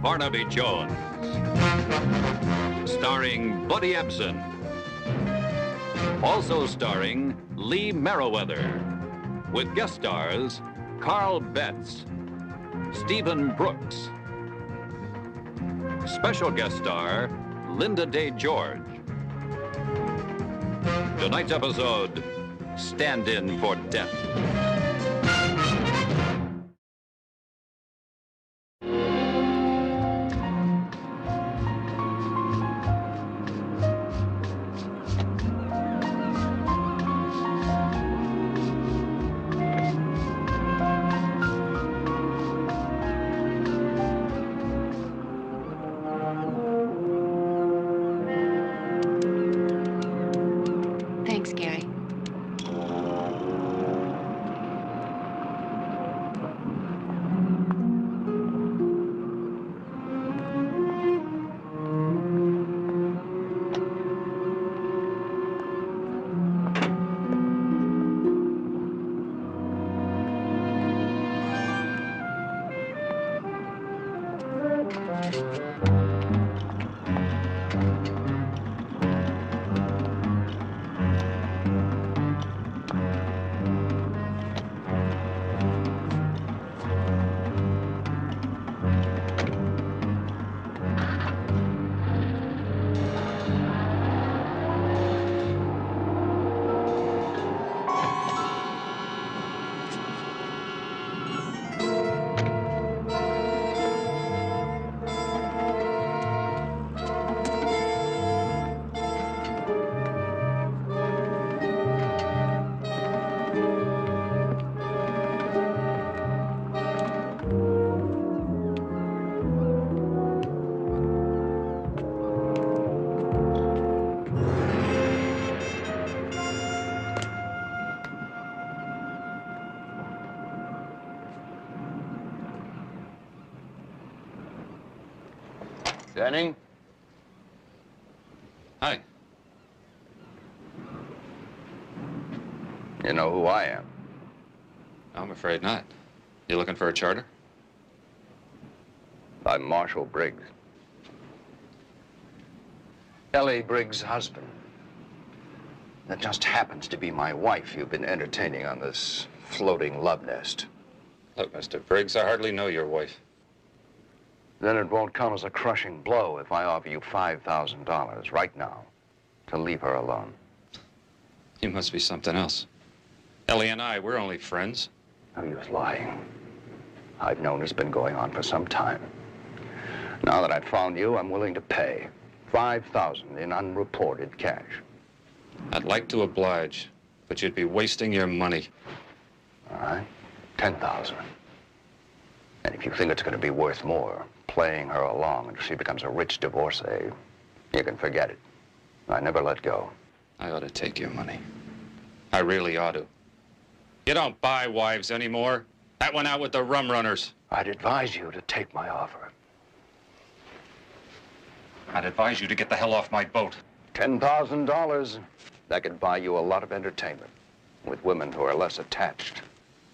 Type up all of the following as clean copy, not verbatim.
Barnaby Jones, starring Buddy Ebsen. Also starring Lee Merriweather, with guest stars Carl Betts, Stephen Brooks. Special guest star Linda Day George. Tonight's episode, Stand In for Death. Thanks, Gary. Denning? Hi. You know who I am? I'm afraid not. You looking for a charter? I'm Marshal Briggs. Ellie Briggs' husband. That just happens to be my wife you've been entertaining on this floating love nest. Look, Mr. Briggs, I hardly know your wife. Then it won't come as a crushing blow if I offer you $5,000 right now to leave her alone. You must be something else. Ellie and I, we're only friends. No use lying. I've known it's been going on for some time. Now that I've found you, I'm willing to pay $5,000 in unreported cash. I'd like to oblige, but you'd be wasting your money. All right, $10,000. And if you think it's going to be worth more, playing her along until she becomes a rich divorcee, you can forget it. I never let go. I ought to take your money. I really ought to. You don't buy wives anymore. That went out with the rum runners. I'd advise you to take my offer. I'd advise you to get the hell off my boat. $10,000. That could buy you a lot of entertainment with women who are less attached.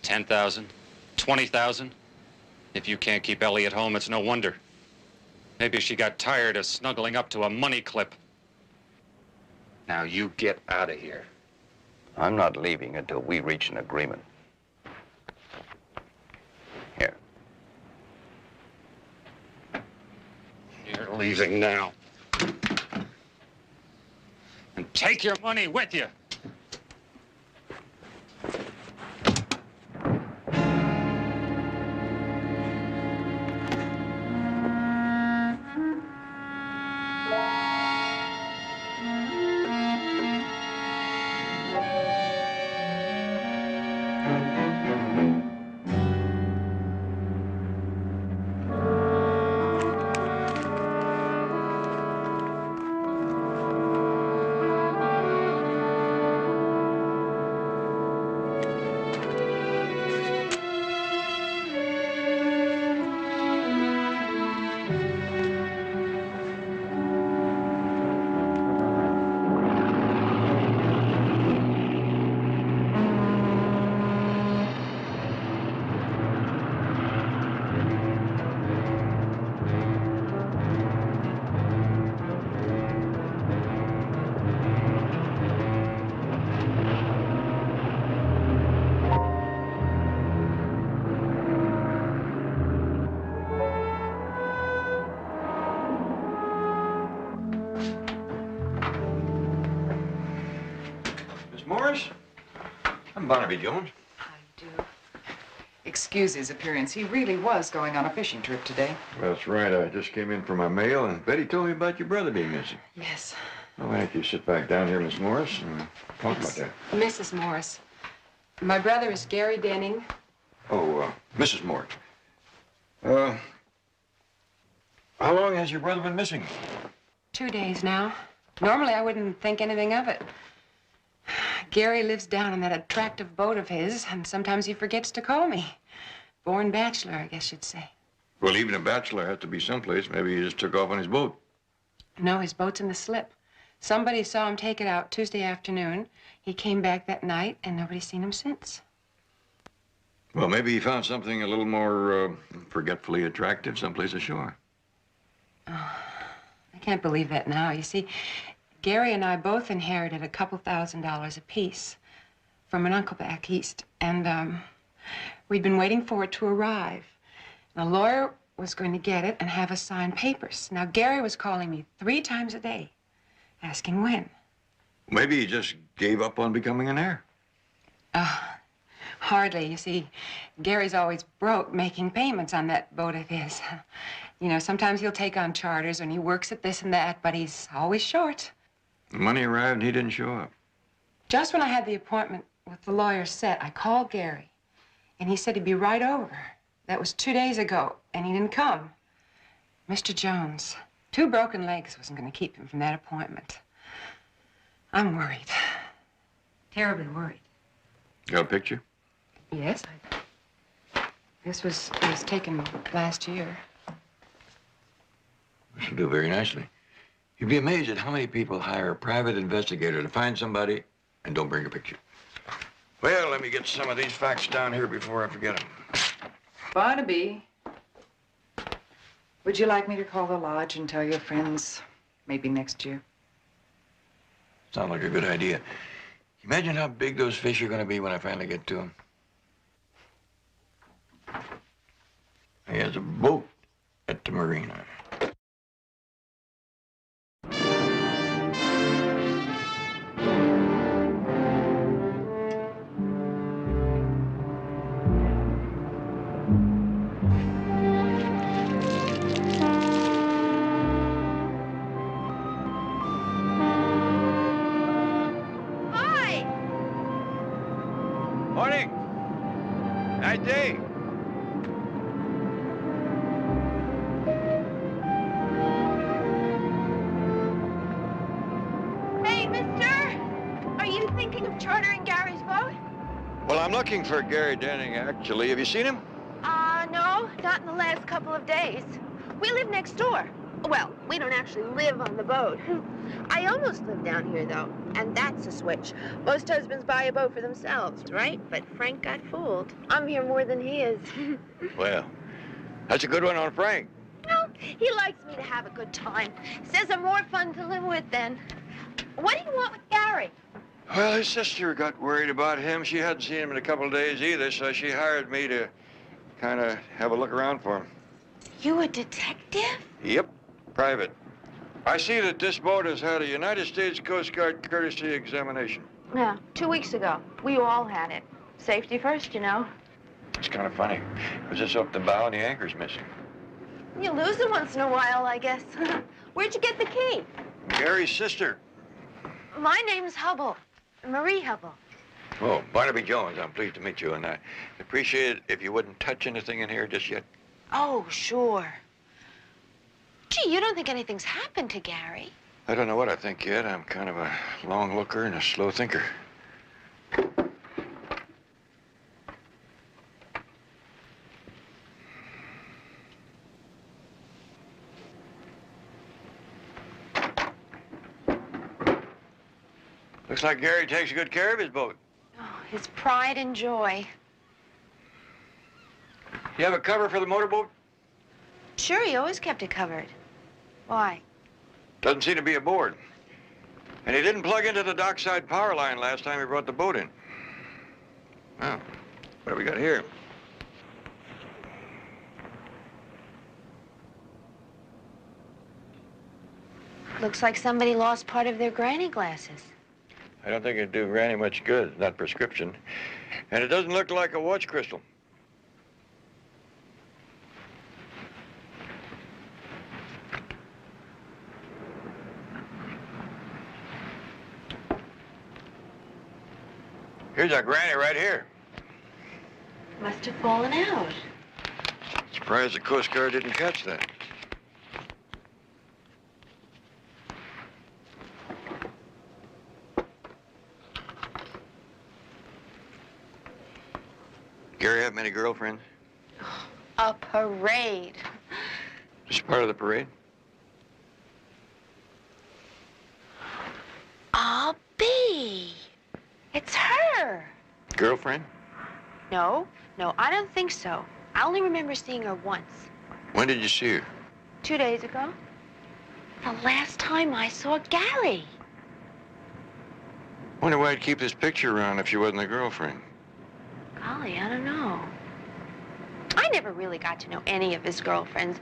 10,000? 20,000? If you can't keep Ellie at home, it's no wonder. Maybe she got tired of snuggling up to a money clip. Now you get out of here. I'm not leaving until we reach an agreement. Here. You're leaving now. And take your money with you. Barnaby, Jones. I do. Excuse his appearance. He really was going on a fishing trip today. That's right. I just came in for my mail, and Betty told me about your brother being missing. Yes. Well, why don't you sit back down here, Miss Morris, and talk about that. Mrs. Morris. My brother is Gary Denning. Oh, Mrs. Morris. How long has your brother been missing? 2 days now. Normally, I wouldn't think anything of it. Gary lives down in that attractive boat of his, and sometimes he forgets to call me. Born bachelor, I guess you'd say. Well, even a bachelor has to be someplace. Maybe he just took off on his boat. No, his boat's in the slip. Somebody saw him take it out Tuesday afternoon. He came back that night, and nobody's seen him since. Well, maybe he found something a little more forgetfully attractive someplace ashore. Oh, I can't believe that now. You see, Gary and I both inherited a couple $1,000s apiece from an uncle back east, and we'd been waiting for it to arrive. And a lawyer was going to get it and have us sign papers. Now, Gary was calling me 3 times a day, asking when. Maybe he just gave up on becoming an heir. Hardly. You see, Gary's always broke making payments on that boat of his. You know, sometimes he'll take on charters and he works at this and that, but he's always short. The money arrived and he didn't show up. Just when I had the appointment with the lawyer set, I called Gary, and he said he'd be right over. That was 2 days ago, and he didn't come. Mr. Jones, 2 broken legs wasn't going to keep him from that appointment. I'm worried. Terribly worried. Got a picture? Yes, This was taken last year. This will do very nicely. You'd be amazed at how many people hire a private investigator to find somebody and don't bring a picture. Well, let me get some of these facts down here before I forget them. Barnaby, would you like me to call the lodge and tell your friends maybe next year? Sounds like a good idea. Imagine how big those fish are going to be when I finally get to them. He has a boat at the marina. Morning. Nice day. Hey, mister! Are you thinking of chartering Gary's boat? Well, I'm looking for Gary Denning, actually. Have you seen him? No, not in the last couple of days. We live next door. Well, we don't actually live on the boat. I almost live down here, though, and that's a switch. Most husbands buy a boat for themselves, right? But Frank got fooled. I'm here more than he is. Well, that's a good one on Frank. No, he likes me to have a good time. Says I'm more fun to live with then. What do you want with Gary? Well, his sister got worried about him. She hadn't seen him in a couple of days either, so she hired me to kind of have a look around for him. You a detective? Yep, private. I see that this boat has had a United States Coast Guard courtesy examination. Yeah, 2 weeks ago. We all had it. Safety first, you know. It's kind of funny, because it's up the bow and the anchor's missing. You lose it once in a while, I guess. Where'd you get the key? Gary's sister. My name's Hubble. Marie Hubble. Oh, Barnaby Jones, I'm pleased to meet you, and I appreciate it if you wouldn't touch anything in here just yet. Oh, sure. Gee, you don't think anything's happened to Gary? I don't know what I think yet. I'm kind of a long looker and a slow thinker. Looks like Gary takes good care of his boat. Oh, his pride and joy. You have a cover for the motorboat? Sure, he always kept it covered. Why? Doesn't seem to be aboard. And he didn't plug into the dockside power line last time he brought the boat in. Well, what do we got here? Looks like somebody lost part of their granny glasses. I don't think it'd do Granny much good, not prescription. And it doesn't look like a watch crystal. Here's our Granny right here. Must have fallen out. Surprised the Coast Guard didn't catch that. Gary have many girlfriends? A parade. Just part of the parade? I'll be. It's her. Girlfriend? No, I don't think so. I only remember seeing her once. When did you see her? 2 days ago. The last time I saw Gary. Wonder why I'd keep this picture around if she wasn't a girlfriend. Golly, I don't know. I never really got to know any of his girlfriends,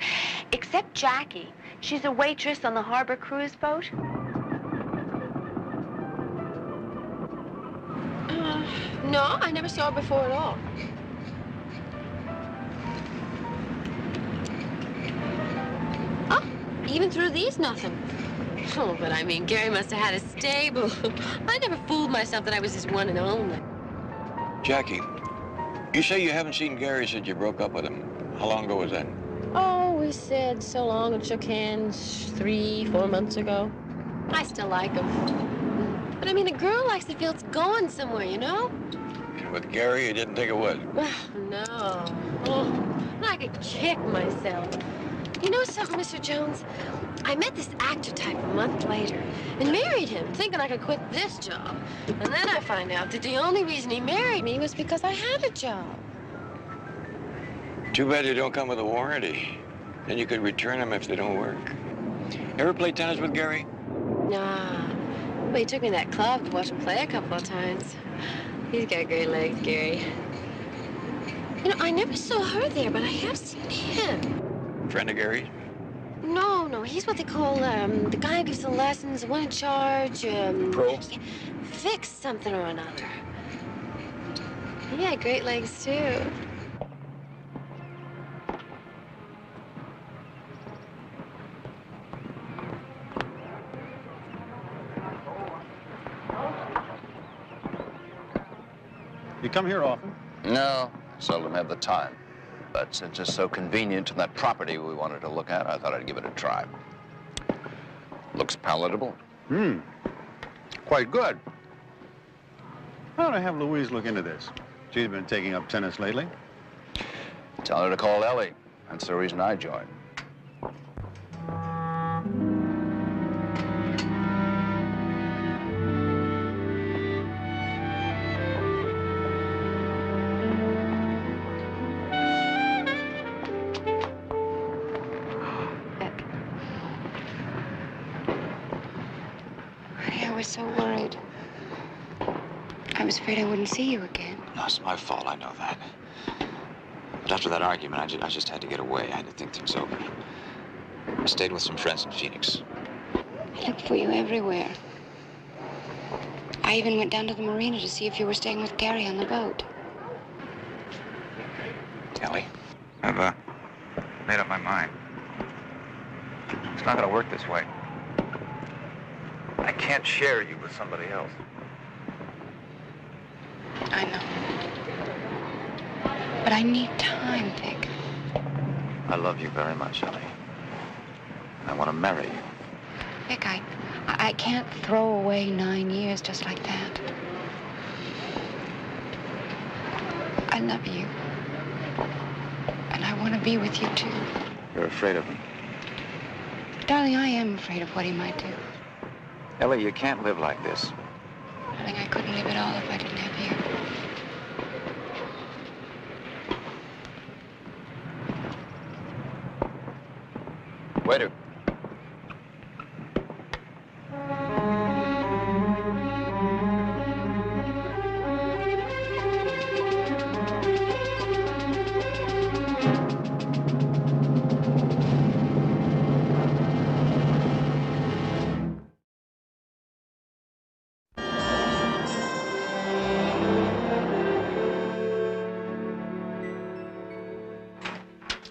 except Jackie. She's a waitress on the harbor cruise boat. No, I never saw her before at all. Oh, even through these, nothing. Oh, but I mean, Gary must have had a stable. I never fooled myself that I was his one and only. Jackie, you say you haven't seen Gary since you broke up with him. How long ago was that? Oh, we said so long and shook hands 3-4 months ago. I still like him. But I mean, a girl likes to feel it's going somewhere, you know? And with Gary, you didn't think it was? No. Oh, I could kick myself. You know something, Mr. Jones? I met this actor type a month later and married him, thinking I could quit this job. And then I find out that the only reason he married me was because I had a job. Too bad you don't come with a warranty. Then you could return them if they don't work. Ever play tennis with Gary? Nah. Well, he took me to that club to watch him play a couple of times. He's got great legs, Gary. You know, I never saw her there, but I have seen him. Friend of Gary's? No, he's what they call, the guy who gives the lessons, one in charge, Pro? Fix something or another. He had great legs, too. You come here often? No, seldom have the time. But since it's so convenient and that property we wanted to look at, I thought I'd give it a try. Looks palatable. Quite good. Why don't I have Louise look into this? She's been taking up tennis lately. Tell her to call Ellie. That's the reason I joined. I was so worried. I was afraid I wouldn't see you again. No, it's my fault, I know that. But after that argument, I just had to get away. I had to think things over. I stayed with some friends in Phoenix. I looked for you everywhere. I even went down to the marina to see if you were staying with Gary on the boat. Ellie, I've made up my mind. It's not gonna work this way. I can't share you with somebody else. I know. But I need time, Vic. I love you very much, Ellie. And I want to marry you. Vic, I can't throw away 9 years just like that. I love you. And I want to be with you, too. You're afraid of him. Darling, I am afraid of what he might do. Ellie, you can't live like this. Darling, I couldn't live at all if I didn't have you. Waiter.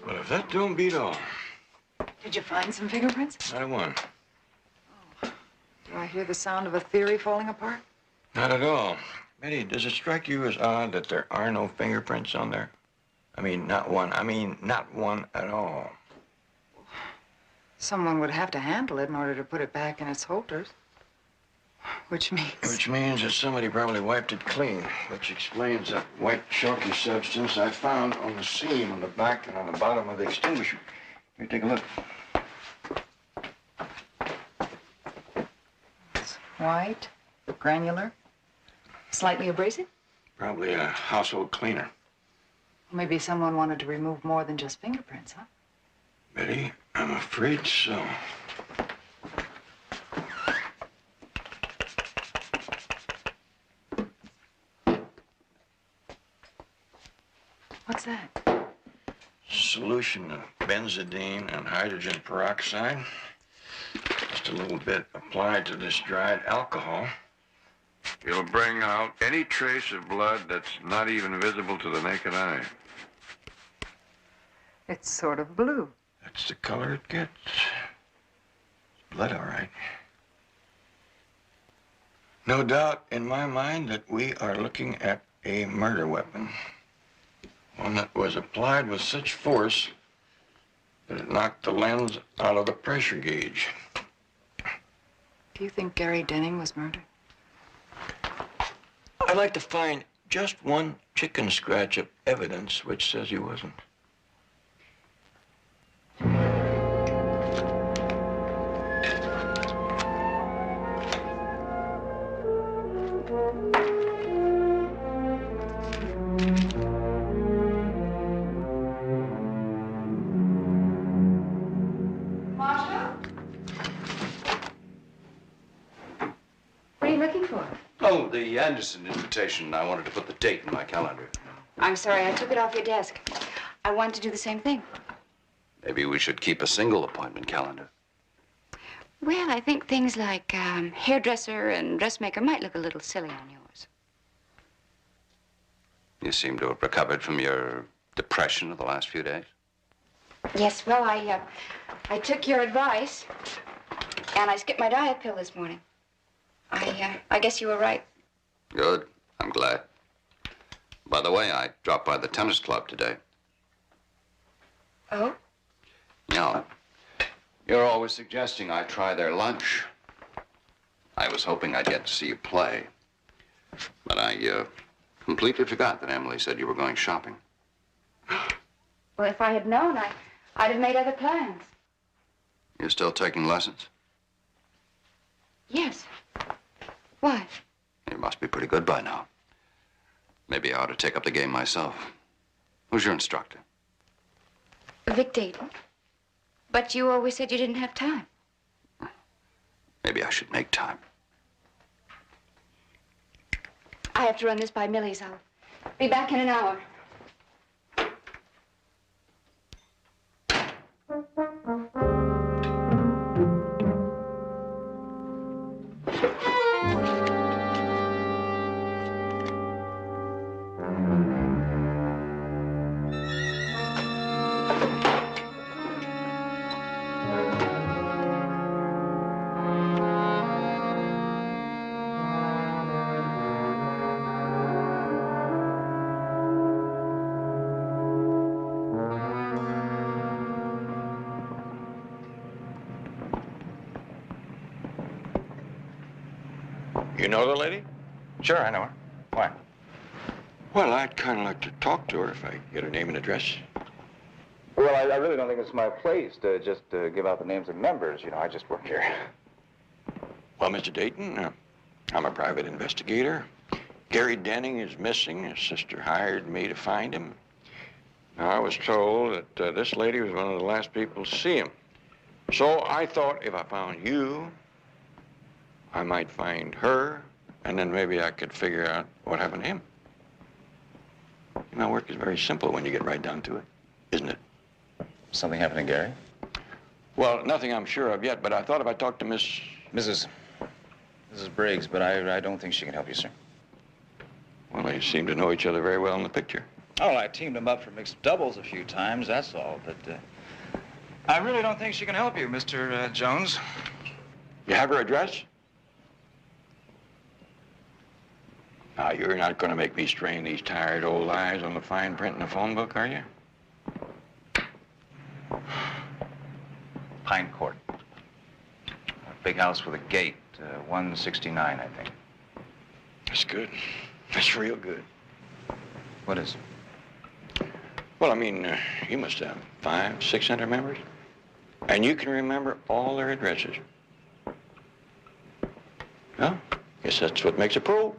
Well, if that don't beat all. Did you find some fingerprints? Not a one. Do I hear the sound of a theory falling apart? Not at all. Betty, does it strike you as odd that there are no fingerprints on there? I mean, not one. I mean, not one at all. Someone would have to handle it in order to put it back in its holders. Which means... Which means that somebody probably wiped it clean, which explains that white chalky substance I found on the seam on the back and on the bottom of the extinguisher. Here, take a look. It's white, granular, slightly abrasive. Probably a household cleaner. Maybe someone wanted to remove more than just fingerprints, huh? Betty, I'm afraid so. What's that? Solution of benzidine and hydrogen peroxide. Just a little bit applied to this dried alcohol. You'll bring out any trace of blood that's not even visible to the naked eye. It's sort of blue. That's the color it gets. It's blood, all right. No doubt in my mind that we are looking at a murder weapon. One that was applied with such force that it knocked the lens out of the pressure gauge. Do you think Gary Denning was murdered? I'd like to find just one chicken scratch of evidence which says he wasn't. Oh, the Anderson invitation. I wanted to put the date in my calendar. I'm sorry, I took it off your desk. I wanted to do the same thing. Maybe we should keep a single appointment calendar. Well, I think things like hairdresser and dressmaker might look a little silly on yours. You seem to have recovered from your depression of the last few days. Yes, well, I took your advice, and I skipped my diet pill this morning. I guess you were right. Good. I'm glad. By the way, I dropped by the tennis club today. Oh? Yeah. You're always suggesting I try their lunch. I was hoping I'd get to see you play. But I completely forgot that Emily said you were going shopping. Well, if I had known, I'd have made other plans. You're still taking lessons? Yes. Why? You must be pretty good by now. Maybe I ought to take up the game myself. Who's your instructor? Vic Dayton. But you always said you didn't have time. Maybe I should make time. I have to run this by Millie's. I'll be back in an hour. You know the lady? Sure, I know her. Why? Well, I'd kind of like to talk to her if I get her name and address. Well, I really don't think it's my place to just give out the names of members. You know, I just work here. Well, Mr. Dayton, I'm a private investigator. Gary Denning is missing. His sister hired me to find him. Now, I was told that this lady was one of the last people to see him. So I thought if I found you, I might find her, and then maybe I could figure out what happened to him. My work is very simple when you get right down to it, isn't it? Something happened to Gary? Well, nothing I'm sure of yet, but I thought if I talked to Mrs. Briggs, but I don't think she can help you, sir. Well, they seem to know each other very well in the picture. Oh, I teamed him up for mixed doubles a few times, that's all. But I really don't think she can help you, Mr. Jones. You have her address? Now, you're not going to make me strain these tired old eyes on the fine print in the phone book, are you? Pine Court. A big house with a gate, 169, I think. That's good. That's real good. What is? Well, I mean, you must have 500, 600 members. And you can remember all their addresses. Well, guess that's what makes a pro.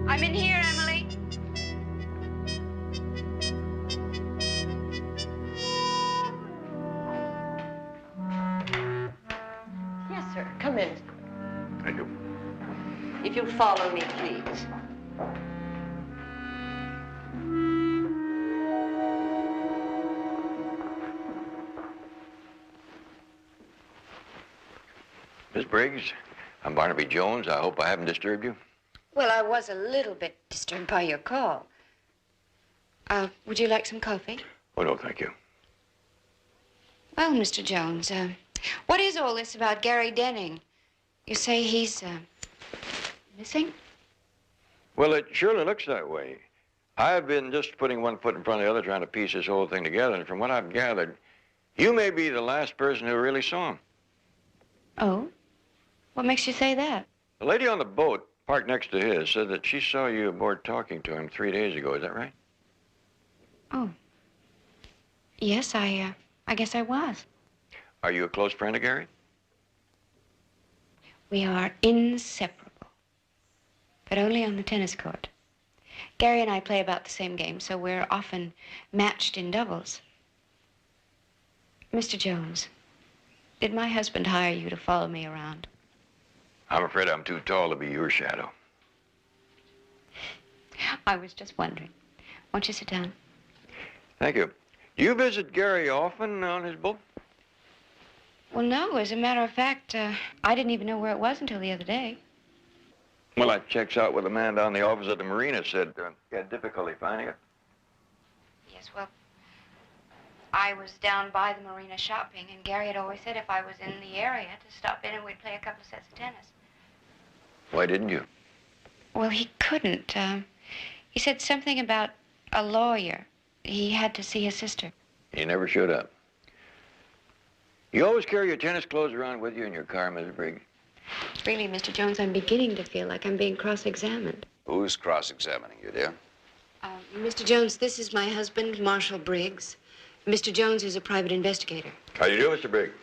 I'm in here, Emily. Yes, sir. Come in. Thank you. If you'll follow me, please. Miss Briggs, I'm Barnaby Jones. I hope I haven't disturbed you. Well, I was a little bit disturbed by your call. Would you like some coffee? Oh, no, thank you. Well, Mr. Jones, what is all this about Gary Denning? You say he's, missing? Well, it surely looks that way. I've been just putting one foot in front of the other, trying to piece this whole thing together, and from what I've gathered, you may be the last person who really saw him. Oh? What makes you say that? The lady on the boat, parked next to his, said that she saw you aboard talking to him 3 days ago. Is that right? Oh. Yes, I guess I was. Are you a close friend of Gary? We are inseparable, but only on the tennis court. Gary and I play about the same game, so we're often matched in doubles. Mr. Jones, did my husband hire you to follow me around? I'm afraid I'm too tall to be your shadow. I was just wondering. Won't you sit down? Thank you. Do you visit Gary often on his boat? Well, no. As a matter of fact, I didn't even know where it was until the other day. Well, I checks out with a man down the office at the marina, said he had difficulty finding it. Yes, well, I was down by the marina shopping, and Gary had always said if I was in the area to stop in and we'd play a couple of sets of tennis. Why didn't you? Well, he couldn't. He said something about a lawyer. He had to see his sister. He never showed up. You always carry your tennis clothes around with you in your car, Mrs. Briggs? Really, Mr. Jones, I'm beginning to feel like I'm being cross-examined. Who's cross-examining you, dear? Mr. Jones, this is my husband, Marshall Briggs. Mr. Jones is a private investigator. How do you do, Mr. Briggs?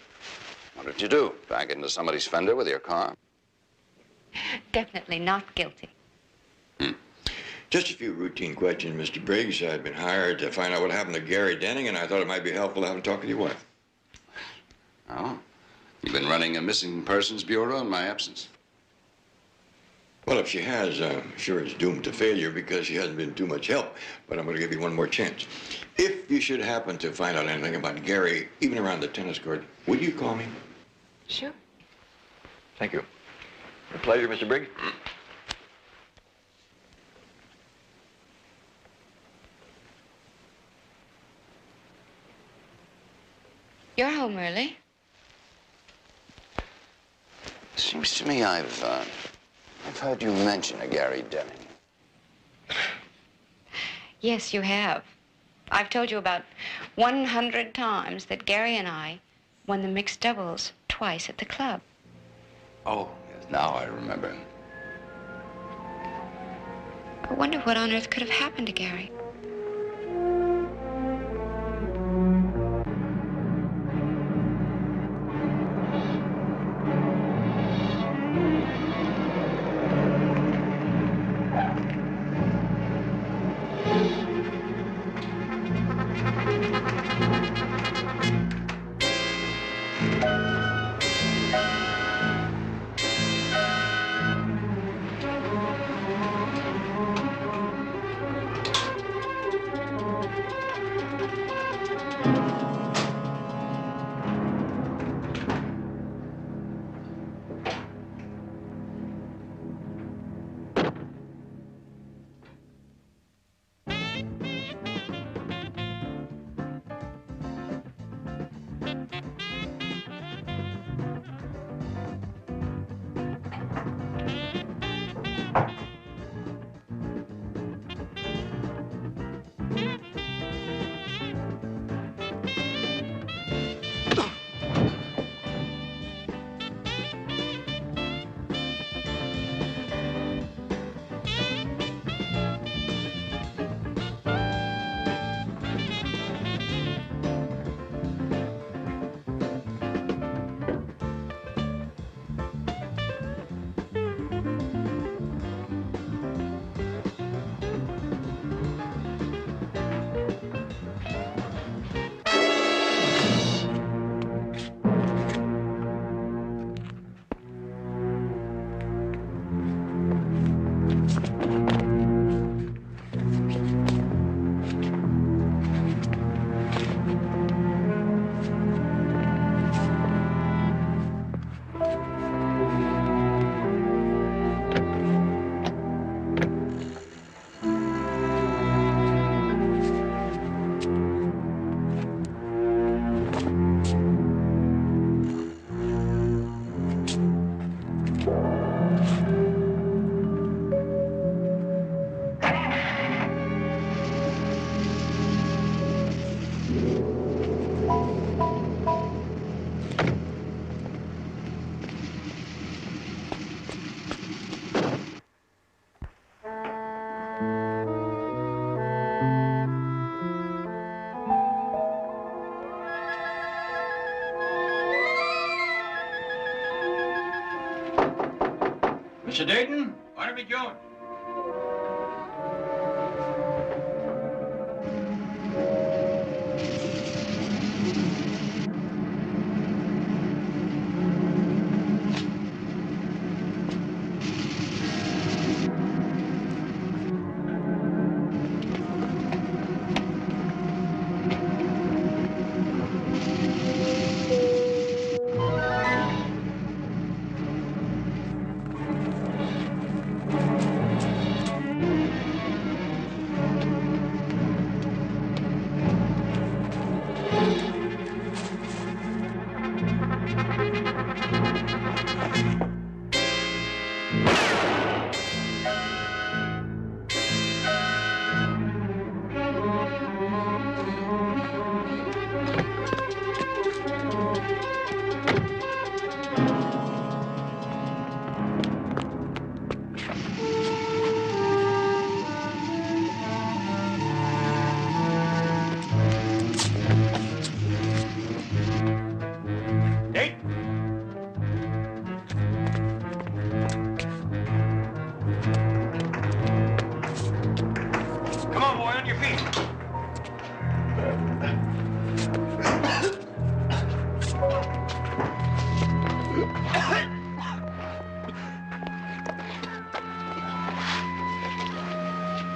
What did you do? Back into somebody's fender with your car? Definitely not guilty. Just a few routine questions, Mr. Briggs. I've been hired to find out what happened to Gary Denning, and I thought it might be helpful to have a talk with your wife. Oh? You've been running a missing persons bureau in my absence? Well, if she has, I'm sure it's doomed to failure because she hasn't been too much help. But I'm going to give you one more chance. If you should happen to find out anything about Gary, even around the tennis court, would you call me? Sure. Thank you. A pleasure, Mr. Briggs. You're home early. Seems to me I've heard you mention a Gary Denning. Yes, you have. I've told you about 100 times that Gary and I won the mixed doubles twice at the club. Oh, yes, now I remember. I wonder what on earth could have happened to Gary. Mr. Dayton, Barnaby Jones.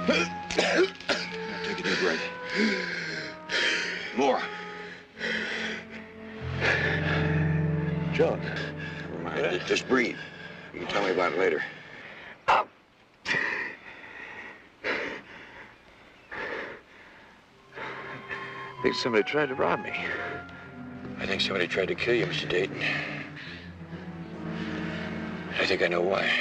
Take a deep breath. More. Jones. Never mind. Just breathe. You can tell me about it later. I think somebody tried to rob me. I think somebody tried to kill you, Mr. Dayton. I think I know why.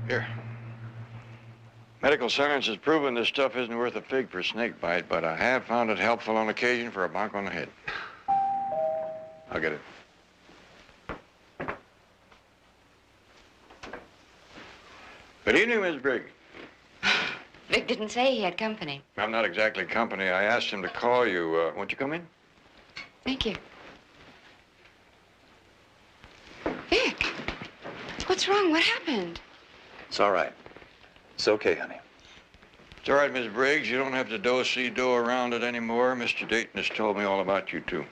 Here. Medical science has proven this stuff isn't worth a fig for a snake bite, but I have found it helpful on occasion for a bonk on the head. I'll get it. Good evening, Miss Briggs. Vic didn't say he had company. I'm not exactly company. I asked him to call you. Won't you come in? Thank you. Vic, what's wrong? What happened? It's all right. It's okay, honey. It's all right, Miss Briggs. You don't have to do around it anymore. Mr. Dayton has told me all about you, too.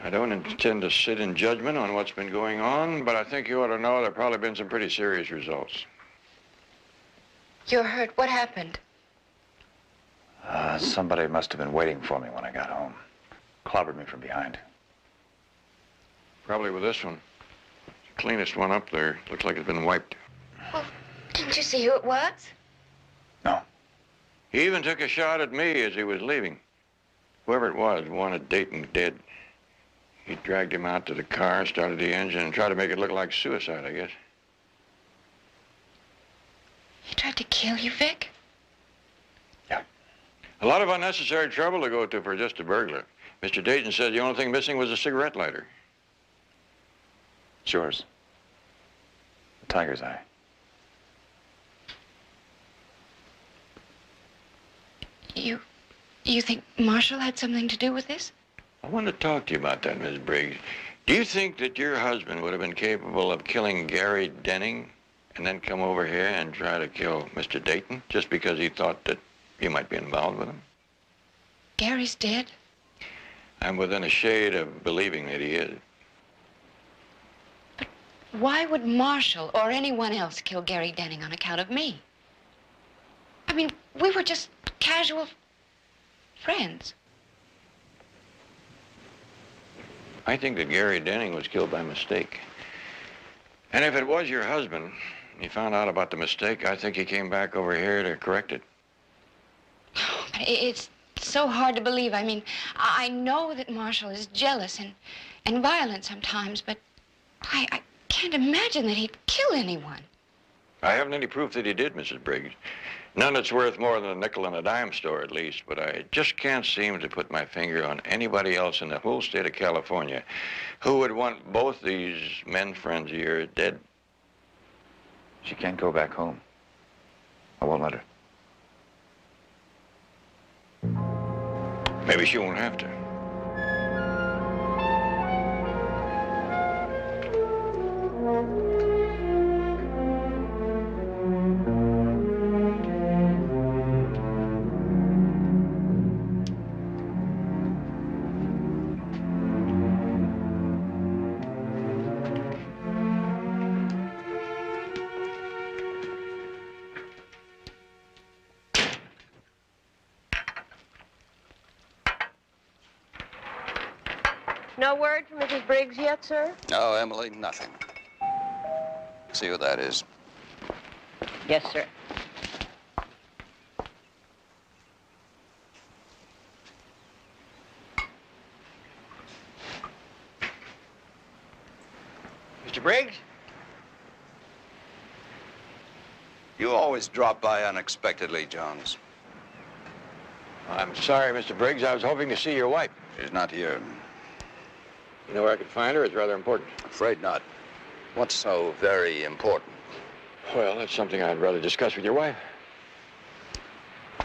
I don't intend to sit in judgment on what's been going on, but I think you ought to know there have probably been some pretty serious results. You're hurt. What happened? Somebody must have been waiting for me when I got home. Clobbered me from behind. Probably with this one. The cleanest one up there. Looks like it's been wiped. Well, didn't you see who it was? No. He even took a shot at me as he was leaving. Whoever it was wanted Dayton dead. He dragged him out to the car, started the engine, and tried to make it look like suicide, I guess. He tried to kill you, Vic? Yeah. A lot of unnecessary trouble to go to for just a burglar. Mr. Dayton said the only thing missing was a cigarette lighter. It's yours. The tiger's eye. You think Marshall had something to do with this? I want to talk to you about that, Miss Briggs. Do you think that your husband would have been capable of killing Gary Denning and then come over here and try to kill Mr. Dayton just because he thought that you might be involved with him? Gary's dead? I'm within a shade of believing that he is. But why would Marshall or anyone else kill Gary Denning on account of me? I mean, we were just casual friends. I think that Gary Denning was killed by mistake. And if it was your husband, and he found out about the mistake, I think he came back over here to correct it. But it's so hard to believe. I mean, I know that Marshall is jealous and violent sometimes, but I can't imagine that he'd kill anyone. I haven't any proof that he did, Mrs. Briggs. None that's worth more than a nickel in a dime store, at least. But I just can't seem to put my finger on anybody else in the whole state of California who would want both these men friends of yours dead. She can't go back home. I won't let her. Maybe she won't have to. No word from Mrs. Briggs yet, sir? No, Emily, nothing. See who that is. Yes, sir. Mr. Briggs? You always drop by unexpectedly, Jones. I'm sorry, Mr. Briggs. I was hoping to see your wife. She's not here. You know where I could find her? It's rather important. Afraid not. What's so very important? Well, that's something I'd rather discuss with your wife.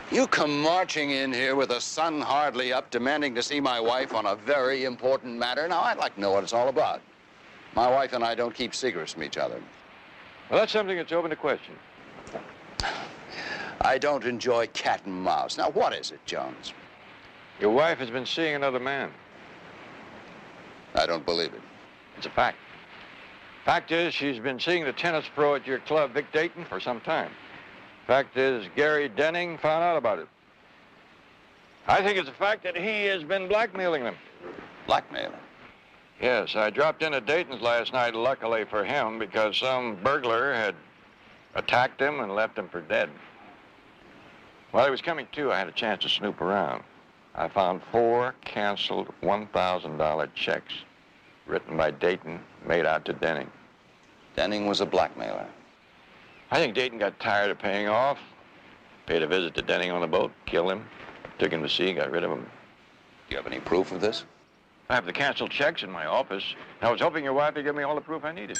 You come marching in here with the sun hardly up, demanding to see my wife on a very important matter. Now, I'd like to know what it's all about. My wife and I don't keep secrets from each other. Well, that's something that's open to question. I don't enjoy cat and mouse. Now, what is it, Jones? Your wife has been seeing another man. I don't believe it. It's a fact. Fact is, she's been seeing the tennis pro at your club, Vic Dayton, for some time. Fact is, Gary Denning found out about it. I think it's a fact that he has been blackmailing them. Blackmailing? Yes, I dropped in at Dayton's last night, luckily for him, because some burglar had attacked him and left him for dead. While he was coming to, I had a chance to snoop around. I found 4 canceled $1,000 checks written by Dayton, made out to Denning. Denning was a blackmailer. I think Dayton got tired of paying off, paid a visit to Denning on the boat, killed him, took him to sea, got rid of him. Do you have any proof of this? I have the canceled checks in my office. I was hoping your wife would give me all the proof I needed.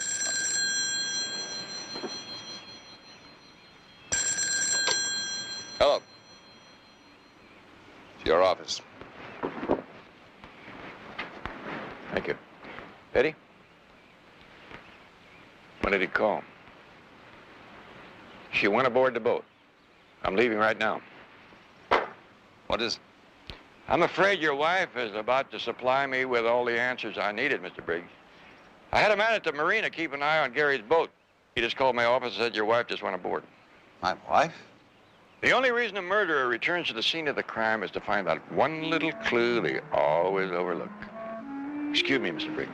Hello. It's your office. Thank you. Eddie? When did he call? She went aboard the boat. I'm leaving right now. What is it? I'm afraid your wife is about to supply me with all the answers I needed, Mr. Briggs. I had a man at the marina keep an eye on Gary's boat. He just called my office and said your wife just went aboard. My wife? The only reason a murderer returns to the scene of the crime is to find that one little clue they always overlook. Excuse me, Mr. Briggs.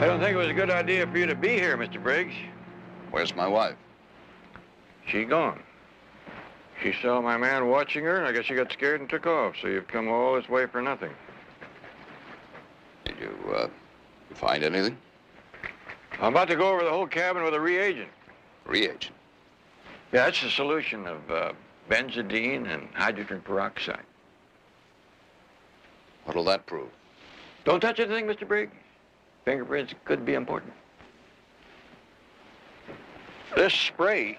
I don't think it was a good idea for you to be here, Mr. Briggs. Where's my wife? She's gone. She saw my man watching her, and I guess she got scared and took off, so you've come all this way for nothing. Did you find anything? I'm about to go over the whole cabin with a reagent. Reagent? Yeah, that's a solution of benzidine and hydrogen peroxide. What'll that prove? Don't touch anything, Mr. Briggs. Fingerprints could be important. This spray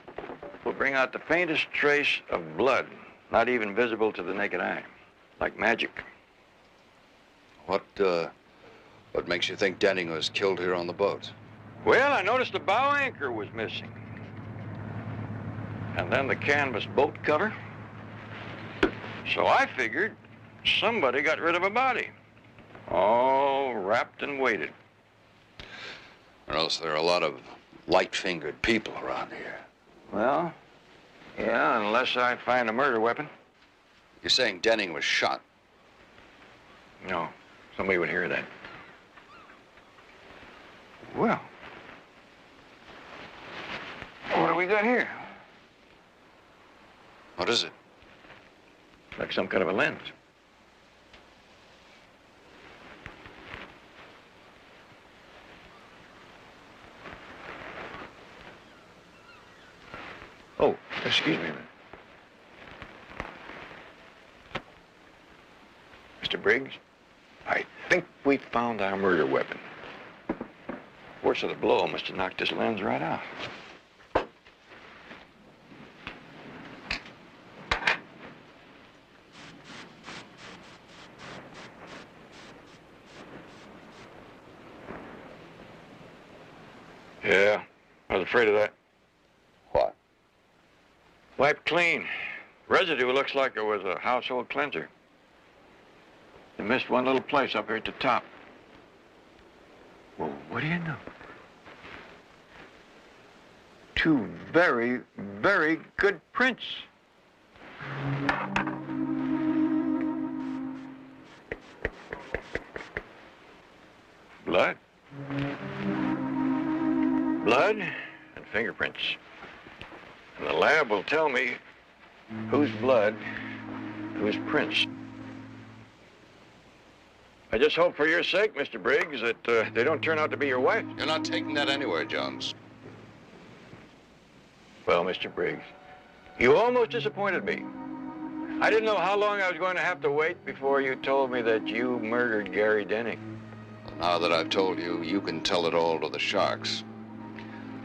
will bring out the faintest trace of blood, not even visible to the naked eye, like magic. What makes you think Denning was killed here on the boat? Well, I noticed the bow anchor was missing. And then the canvas boat cover. So I figured somebody got rid of a body, all wrapped and weighted. Or else there are a lot of light-fingered people around here. Well, yeah, unless I find a murder weapon. You're saying Denning was shot? No, somebody would hear that. Well, what do we got here? What is it? Like some kind of a lens. Oh, excuse me a minute. Mr. Briggs, I think we found our murder weapon. Force of the blow must have knocked this lens right out. Yeah, I was afraid of that. What? Wiped clean. Residue looks like it was a household cleanser. You missed one little place up here at the top. Well, what do you know? Two very, very good prints. Blood. Blood and fingerprints. And the lab will tell me whose blood, whose prints. I just hope for your sake, Mr. Briggs, that they don't turn out to be your wife. You're not taking that anywhere, Jones. Well, Mr. Briggs, you almost disappointed me. I didn't know how long I was going to have to wait before you told me that you murdered Gary Denning. Well, now that I've told you, you can tell it all to the Sharks.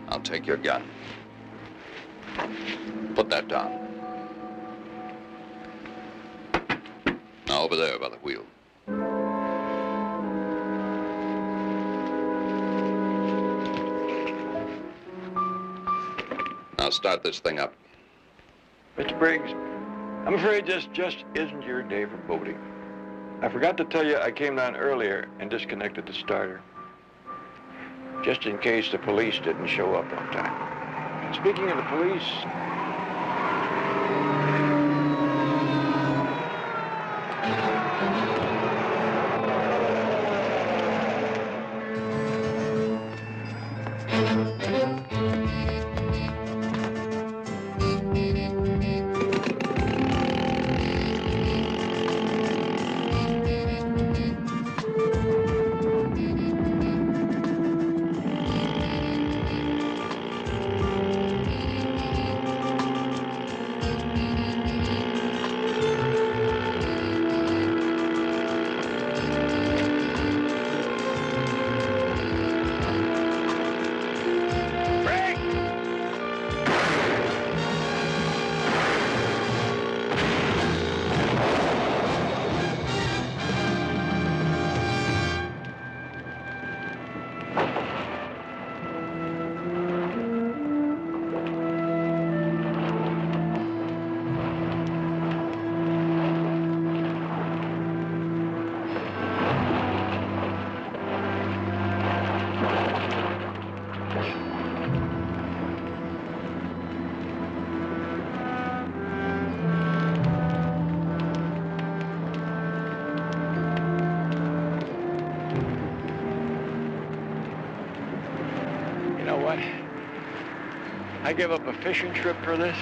I'll take your gun. Put that down. Now, over there by the wheel. Now start this thing up. Mr. Briggs, I'm afraid this just isn't your day for boating. I forgot to tell you I came down earlier and disconnected the starter. Just in case the police didn't show up on time. Speaking of the police... I give up a fishing trip for this?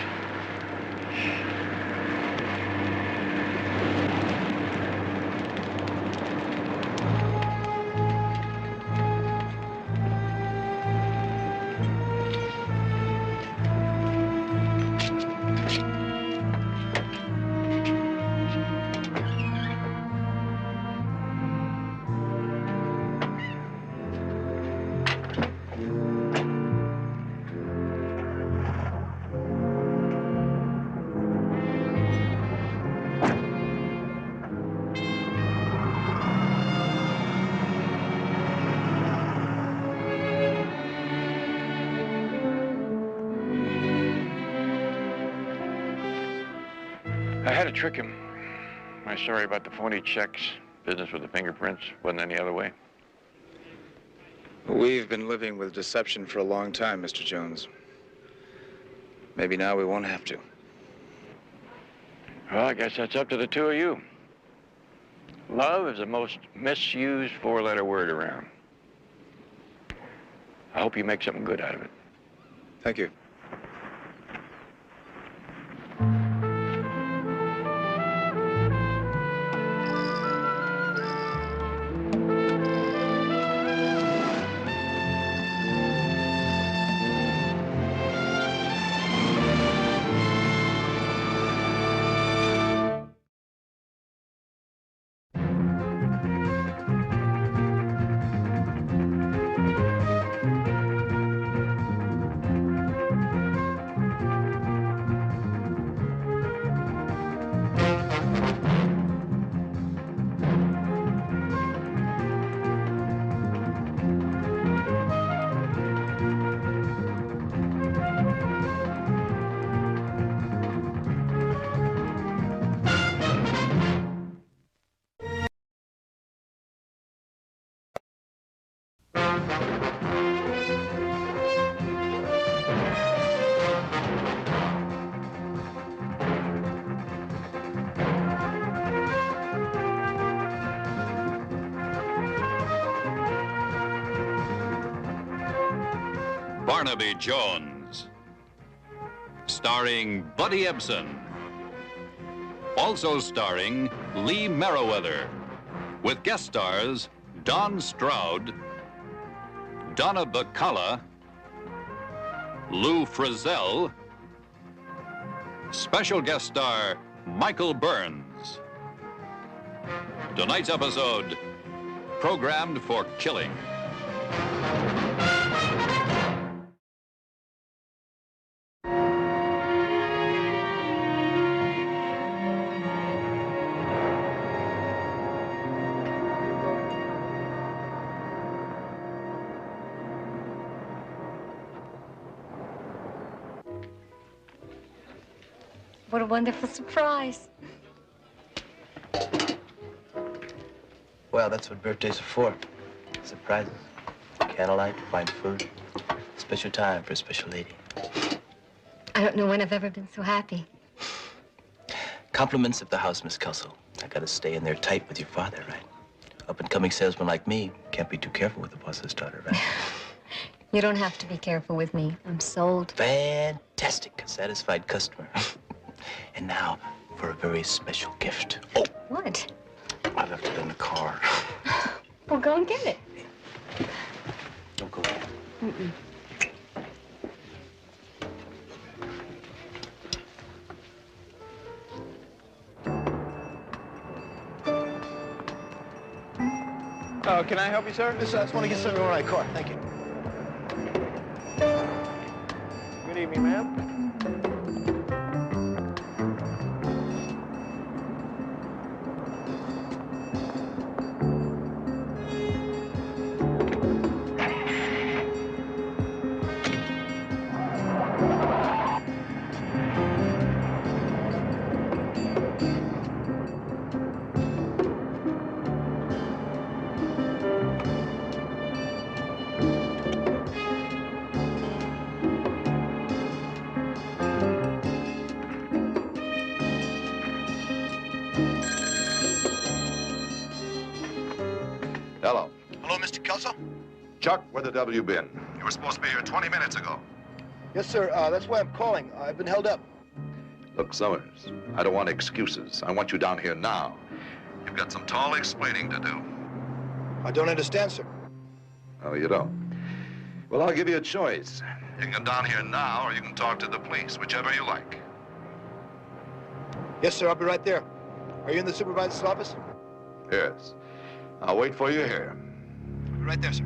I had to trick him. My story about the phony checks, business with the fingerprints, wasn't any other way. We've been living with deception for a long time, Mr. Jones. Maybe now we won't have to. Well, I guess that's up to the two of you. Love is the most misused four-letter word around. I hope you make something good out of it. Thank you. Barnaby Jones, starring Buddy Ebsen. Also starring Lee Merriweather, with guest stars Don Stroud, Donna Bacala, Lou Frizzell, special guest star Michael Burns. Tonight's episode, programmed for killing. What a wonderful surprise. Well, that's what birthdays are for. Surprises. Candlelight, fine food. Special time for a special lady. I don't know when I've ever been so happy. Compliments of the house, Miss Kelsall. I gotta stay in there tight with your father, right? Up-and-coming salesman like me can't be too careful with the boss's daughter, right? You don't have to be careful with me. I'm sold. Fantastic. A satisfied customer. And now for a very special gift. Oh! What? I left it in the car. Well, go and get it. Don't go. Mm-mm. Oh, can I help you, sir? I just want to get something on my car. Thank you. Good evening, ma'am. Hello. Hello, Mr. Kelso? Chuck, where the devil you been? You were supposed to be here 20 minutes ago. Yes, sir. That's why I'm calling. I've been held up. Look, Summers, I don't want excuses. I want you down here now. You've got some tall explaining to do. I don't understand, sir. Oh, you don't? Well, I'll give you a choice. You can come down here now, or you can talk to the police, whichever you like. Yes, sir. I'll be right there. Are you in the supervisor's office? Yes. I'll wait for you here. I'll be right there, sir.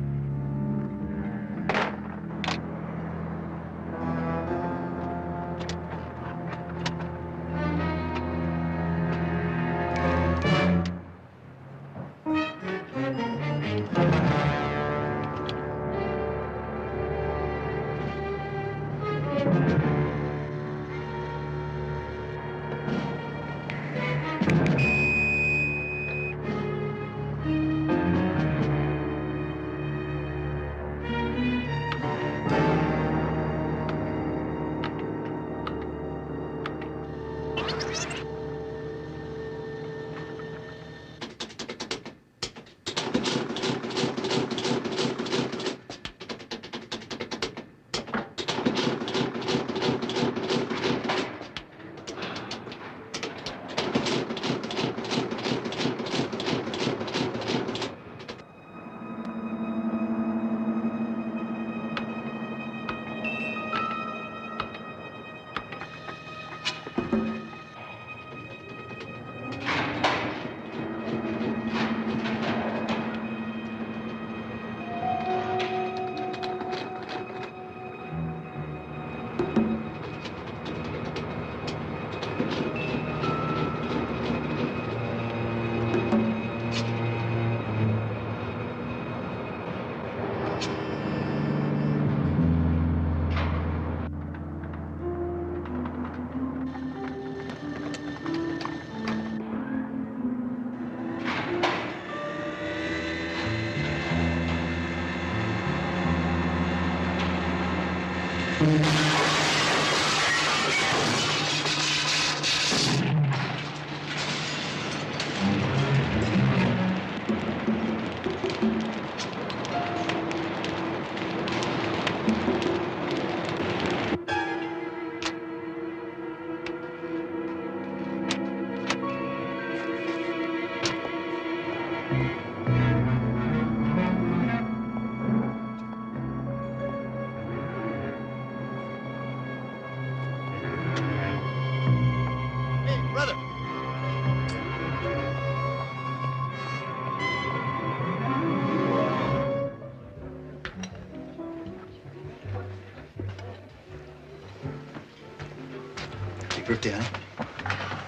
birthday, huh?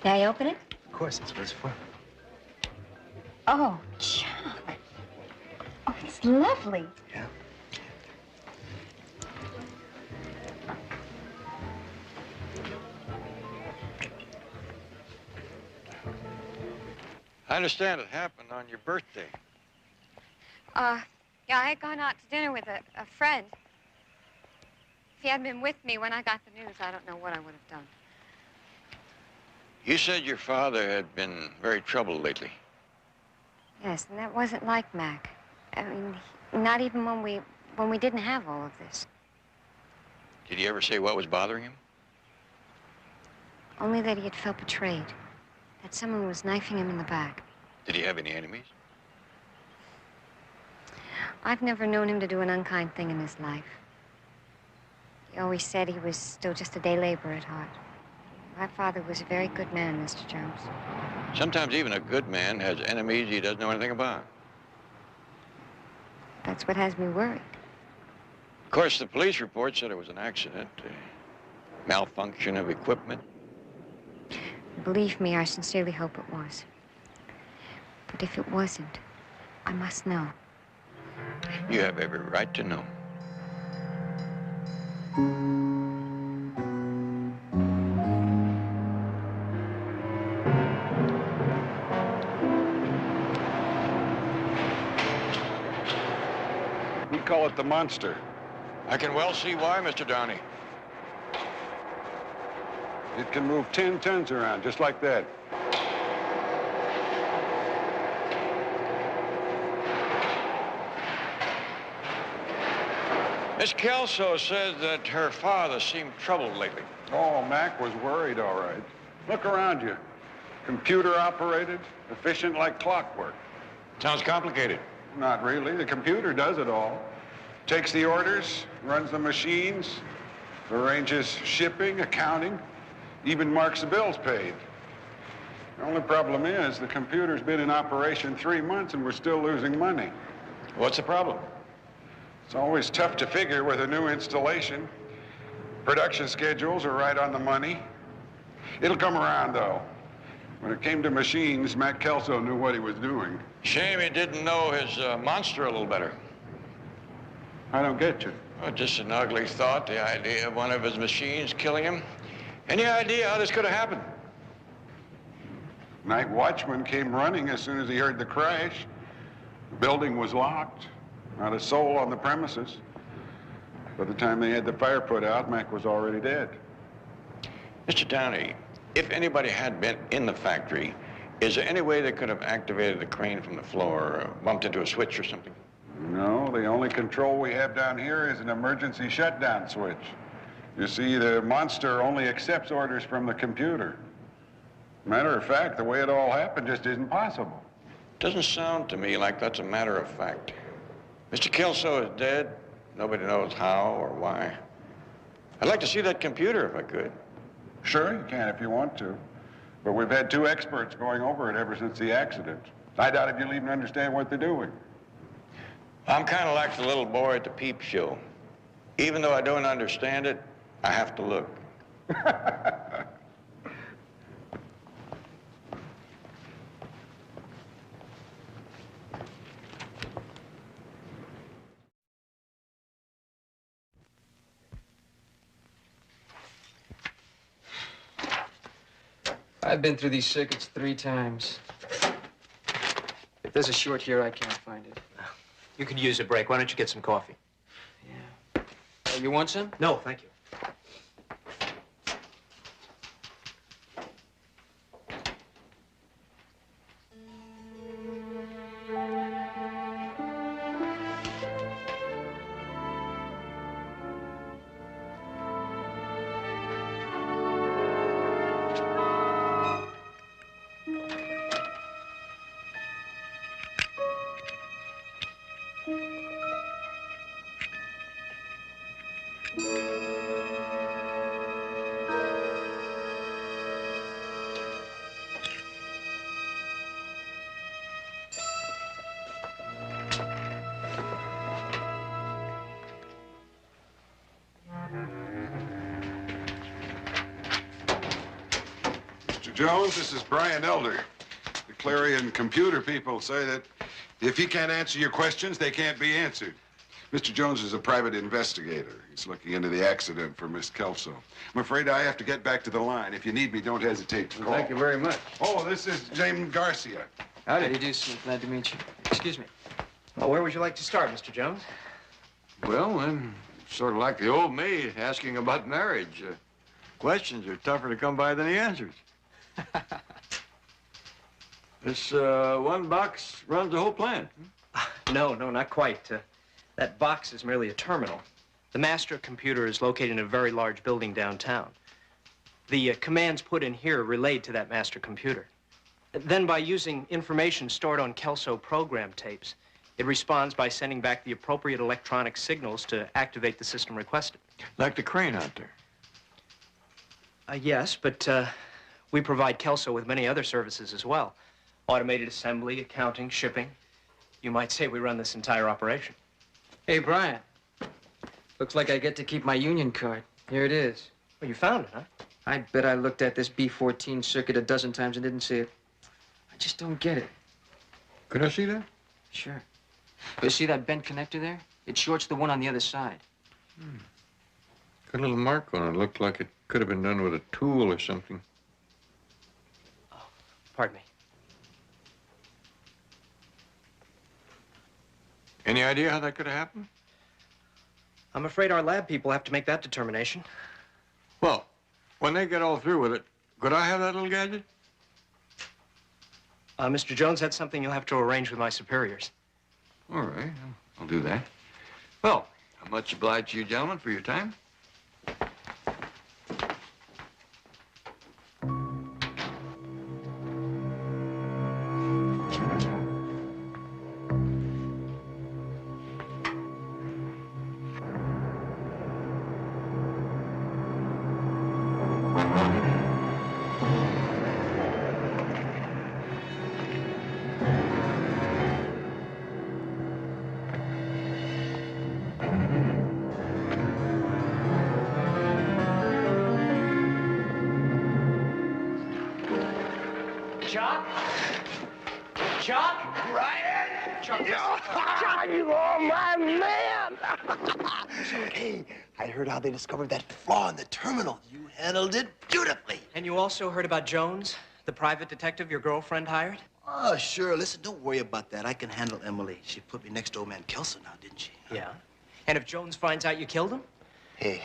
May I open it? Of course, that's what it's for. Oh, Chuck. Oh, it's lovely. Yeah. I understand it happened on your birthday. Yeah, I had gone out to dinner with a friend. If he hadn't been with me when I got the news, I don't know what I would have done. You said your father had been very troubled lately. Yes, and that wasn't like Mac. I mean, not even when we didn't have all of this. Did he ever say what was bothering him? Only that he had felt betrayed. That someone was knifing him in the back. Did he have any enemies? I've never known him to do an unkind thing in his life. He always said he was still just a day laborer at heart. My father was a very good man, Mr. Jones. Sometimes even a good man has enemies he doesn't know anything about. That's what has me worried. Of course, the police report said it was an accident, malfunction of equipment. Believe me, I sincerely hope it was. But if it wasn't, I must know. You have every right to know. We call it the monster. I can well see why, Mr. Downey. It can move 10 tons around, just like that. Miss Kelso says that her father seemed troubled lately. Oh, Mac was worried, all right. Look around you. Computer-operated, efficient like clockwork. Sounds complicated. Not really. The computer does it all. Takes the orders, runs the machines, arranges shipping, accounting, even marks the bills paid. The only problem is the computer's been in operation 3 months and we're still losing money. What's the problem? It's always tough to figure with a new installation. Production schedules are right on the money. It'll come around, though. When it came to machines, Mac Kelso knew what he was doing. Shame he didn't know his monster a little better. I don't get you. Well, just an ugly thought, the idea of one of his machines killing him. Any idea how this could have happened? Night watchman came running as soon as he heard the crash. The building was locked. Not a soul on the premises. By the time they had the fire put out, Mac was already dead. Mr. Downey, if anybody had been in the factory, is there any way they could have activated the crane from the floor, or bumped into a switch or something? No, the only control we have down here is an emergency shutdown switch. You see, the monster only accepts orders from the computer. Matter of fact, the way it all happened just isn't possible. Doesn't sound to me like that's a matter of fact. Mr. Kelso is dead. Nobody knows how or why. I'd like to see that computer if I could. Sure, you can if you want to. But we've had 2 experts going over it ever since the accident. I doubt if you'll even understand what they're doing. I'm kind of like the little boy at the peep show. Even though I don't understand it, I have to look. I've been through these circuits 3 times. If there's a short here, I can't find it. You could use a break. Why don't you get some coffee? Yeah. You want some? No, thank you. Jones, this is Brian Elder. The Clarion computer people say that if he can't answer your questions, they can't be answered. Mr. Jones is a private investigator. He's looking into the accident for Miss Kelso. I'm afraid I have to get back to the line. If you need me, don't hesitate to call. Thank you very much. Oh, this is James Garcia. How do you do, sir? Glad to meet you. Excuse me. Well, where would you like to start, Mr. Jones? Well, I'm sort of like the old maid asking about marriage. Questions are tougher to come by than the answers. This one box runs the whole plant. No, not quite. That box is merely a terminal. The master computer is located in a very large building downtown. The commands put in here relate to that master computer. Then, by using information stored on Kelso program tapes, it responds by sending back the appropriate electronic signals to activate the system requested. Like the crane out there? Yes, but we provide Kelso with many other services as well. Automated assembly, accounting, shipping. You might say we run this entire operation. Hey, Brian. Looks like I get to keep my union card. Here it is. Well, you found it, huh? I bet I looked at this B14 circuit a dozen times and didn't see it. I just don't get it. Could I see that? Sure. You see that bent connector there? It shorts the one on the other side. Got a little mark on it. Looked like it could have been done with a tool or something. Pardon me. Any idea how that could have happened? I'm afraid our lab people have to make that determination. Well, when they get all through with it, could I have that little gadget? Mr. Jones, that's something you'll have to arrange with my superiors. All right, I'll do that. Well, I'm much obliged to you gentlemen for your time. Hey, I heard how they discovered that flaw in the terminal. You handled it beautifully. And you also heard about Jones, the private detective your girlfriend hired? Oh, sure. Listen, don't worry about that. I can handle Emily. She put me next to old man Kelso now, didn't she? Yeah. And if Jones finds out you killed him? Hey,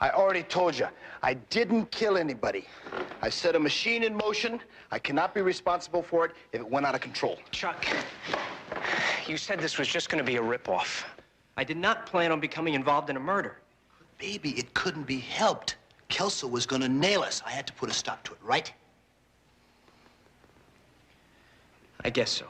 I already told you, I didn't kill anybody. I set a machine in motion. I cannot be responsible for it if it went out of control. Chuck, you said this was just going to be a ripoff. I did not plan on becoming involved in a murder. Baby, it couldn't be helped. Kelso was going to nail us. I had to put a stop to it, right? I guess so.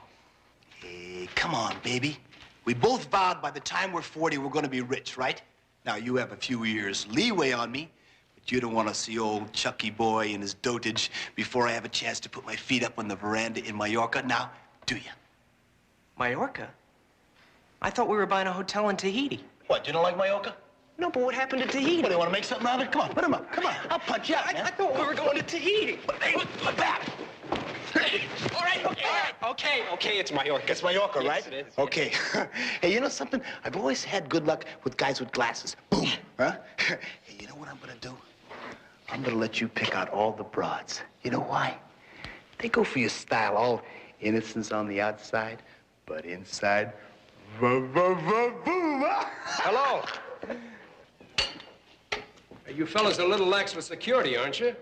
Hey, come on, baby. We both vowed by the time we're 40, we're going to be rich, right? Now, you have a few years leeway on me, but you don't want to see old Chucky boy in his dotage before I have a chance to put my feet up on the veranda in Mallorca. Now, do you? Mallorca? I thought we were buying a hotel in Tahiti. What, you don't like Mallorca? No, but what happened to Tahiti? What, do you want to make something out of it? Come on, put him up. Come on. I'll punch you out, man. I thought we were going to Tahiti. Hey, look back. All right, okay, it's Mallorca. It's Mallorca, yes, right? It is. Okay. Hey, you know something? I've always had good luck with guys with glasses. Boom, huh? Hey, you know what I'm gonna do? I'm gonna let you pick out all the broads. You know why? They go for your style, all innocence on the outside, but inside, boom, huh? Hello. You fellas are a little lax with security, aren't you?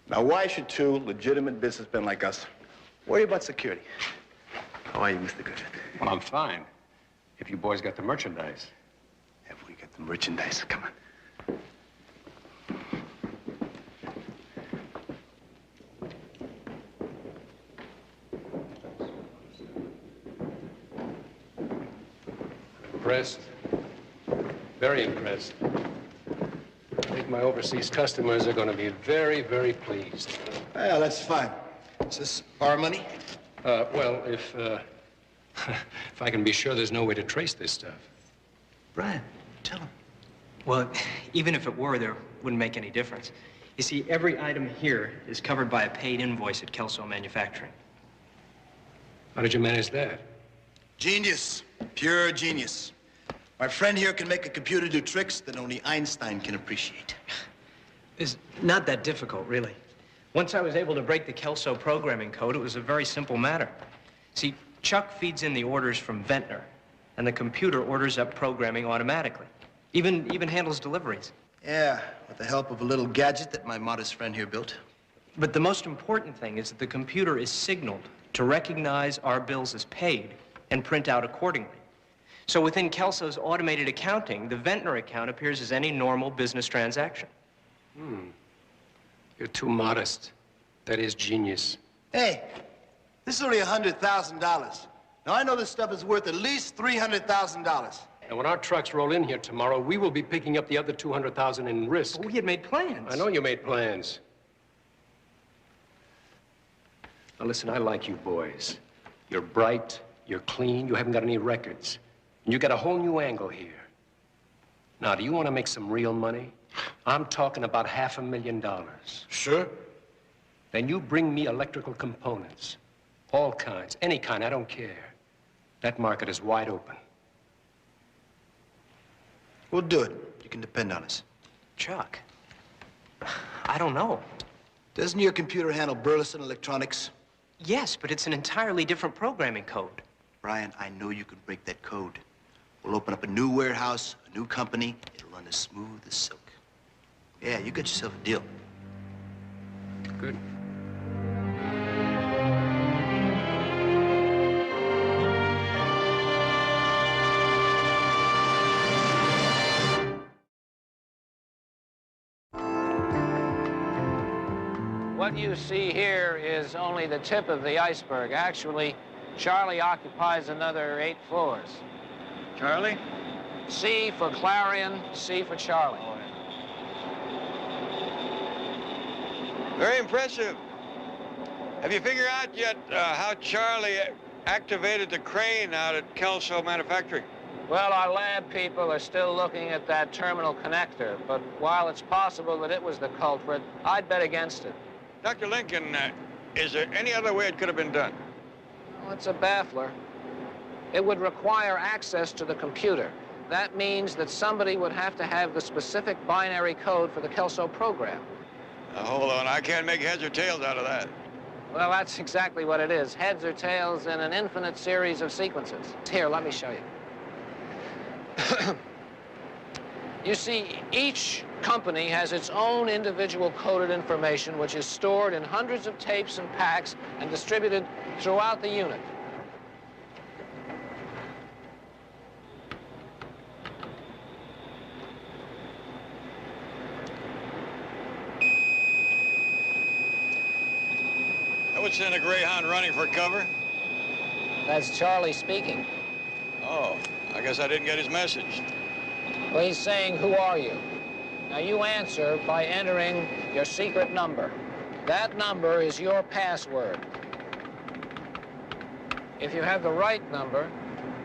Now, why should two legitimate businessmen like us worry about security? How are you, Mr. Griffith? Well, I'm fine. If you boys got the merchandise. Have we got the merchandise? Come on. Impressed. Very impressed. I think my overseas customers are going to be very, very pleased. Well, that's fine. Is this our money? Well, if I can be sure there's no way to trace this stuff. Brian, tell him. Well, even if it were, there wouldn't make any difference. You see, every item here is covered by a paid invoice at Kelso Manufacturing. How did you manage that? Genius. Pure genius. My friend here can make a computer do tricks that only Einstein can appreciate. It's not that difficult, really. Once I was able to break the Kelso programming code, it was a very simple matter. See, Chuck feeds in the orders from Ventnor, and the computer orders up programming automatically. Even handles deliveries. Yeah, with the help of a little gadget that my modest friend here built. But the most important thing is that the computer is signaled to recognize our bills as paid and print out accordingly. So within Kelso's automated accounting, the Ventnor account appears as any normal business transaction. You're too modest. That is genius. Hey, this is only $100,000. Now, I know this stuff is worth at least $300,000. And when our trucks roll in here tomorrow, we will be picking up the other $200,000 in risk. We had made plans. I know you made plans. Now, listen, I like you boys. You're bright, you're clean, you haven't got any records. And you got a whole new angle here. Now, do you want to make some real money? I'm talking about $500,000. Sure. Then you bring me electrical components. All kinds, any kind, I don't care. That market is wide open. We'll do it. You can depend on us. Chuck, I don't know. Doesn't your computer handle Burleson Electronics? Yes, but it's an entirely different programming code. Brian, I know you can break that code. We'll open up a new warehouse, a new company. It'll run as smooth as silk. Yeah, you got yourself a deal. Good. What you see here is only the tip of the iceberg. Actually, Charlie occupies another 8 floors. Charlie? C for Clarion, C for Charlie. Very impressive. Have you figured out yet how Charlie activated the crane out at Kelso Manufacturing? Well, our lab people are still looking at that terminal connector, but while it's possible that it was the culprit, I'd bet against it. Dr. Lincoln, is there any other way it could have been done? Well, it's a baffler. It would require access to the computer. That means that somebody would have to have the specific binary code for the Kelso program. Now, hold on, I can't make heads or tails out of that. Well, that's exactly what it is. Heads or tails in an infinite series of sequences. Here, let me show you. You see, each company has its own individual coded information, which is stored in hundreds of tapes and packs and distributed throughout the unit. I would send a Greyhound running for cover. That's Charlie speaking. Oh, I guess I didn't get his message. Well, he's saying, who are you? Now, you answer by entering your secret number. That number is your password. If you have the right number,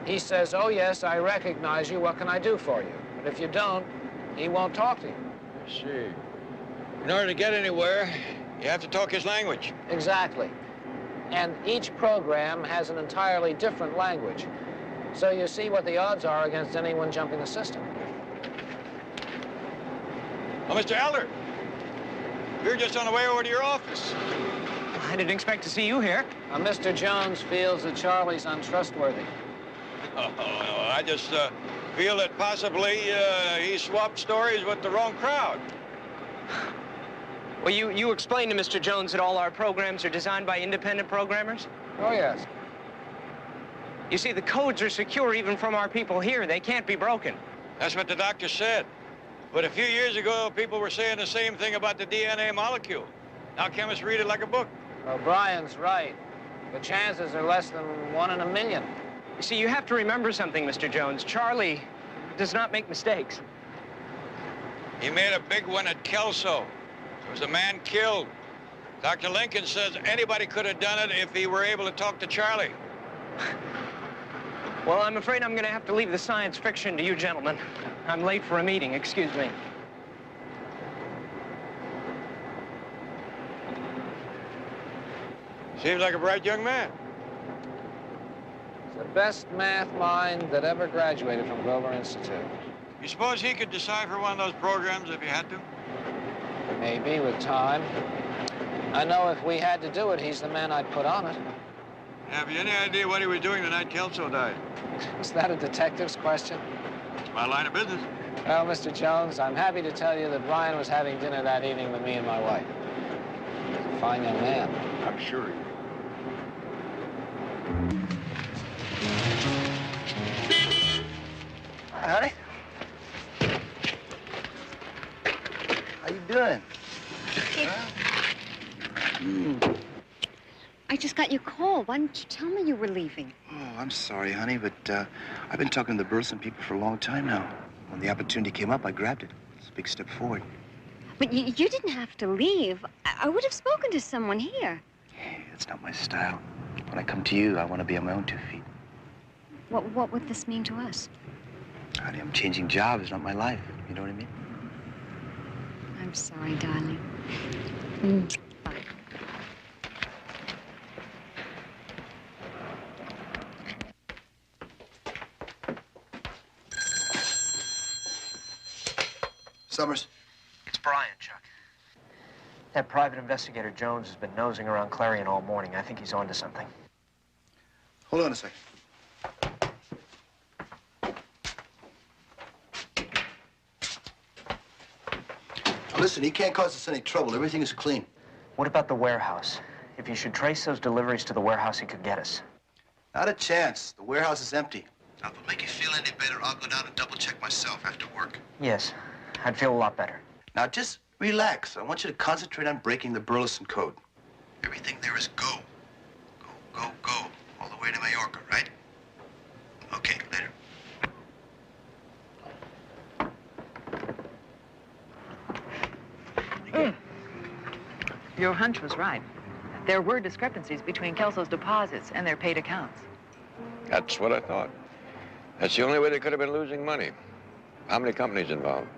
he says, oh, yes, I recognize you. What can I do for you? But if you don't, he won't talk to you. I see. In order to get anywhere, you have to talk his language. Exactly. And each program has an entirely different language. So you see what the odds are against anyone jumping the system. Oh, Mr. Elder, you're just on the way over to your office. I didn't expect to see you here. Mr. Jones feels that Charlie's untrustworthy. Oh, no, I just feel that possibly he swapped stories with the wrong crowd. Well, you explained to Mr. Jones that all our programs are designed by independent programmers? Oh, yes. You see, the codes are secure even from our people here. They can't be broken. That's what the doctor said. But a few years ago, people were saying the same thing about the DNA molecule. Now chemists read it like a book. Well, Brian's right. The chances are less than 1 in a million. You see, you have to remember something, Mr. Jones. Charlie does not make mistakes. He made a big one at Kelso. There was a man killed. Dr. Lincoln says anybody could have done it if he were able to talk to Charlie. Well, I'm afraid I'm going to have to leave the science fiction to you gentlemen. I'm late for a meeting. Excuse me. Seems like a bright young man. He's the best math mind that ever graduated from Grover Institute. You suppose he could decipher one of those programs if he had to? Maybe with time. I know if we had to do it, he's the man I'd put on it. Have you any idea what he was doing the night Kelso died? Is that a detective's question? It's my line of business. Well, Mr. Jones, I'm happy to tell you that Ryan was having dinner that evening with me and my wife. He's a fine young man. I'm sure he Hi, honey. How you doing? I just got your call. Why didn't you tell me you were leaving? Oh, I'm sorry, honey, but I've been talking to the Burleson people for a long time now. When the opportunity came up, I grabbed it. It's a big step forward. But you didn't have to leave. I would have spoken to someone here. Hey, that's not my style. When I come to you, I want to be on my own 2 feet. What would this mean to us? Honey, I'm changing jobs, not my life. You know what I mean? I'm sorry, darling. Bye. Summers. It's Brian, Chuck. That private investigator Jones has been nosing around Clarion all morning. I think he's onto something. Hold on a second. Listen, he can't cause us any trouble. Everything is clean. What about the warehouse? If you should trace those deliveries to the warehouse, he could get us. Not a chance. The warehouse is empty. Now, if it'll make you feel any better, I'll go down and double-check myself after work. Yes, I'd feel a lot better. Now, just relax. I want you to concentrate on breaking the Burleson Code. Everything there is go. Go, go, go. All the way to Mallorca, right? Okay, later. Your hunch was right. There were discrepancies between Kelso's deposits and their paid accounts. That's what I thought. That's the only way they could have been losing money. How many companies involved?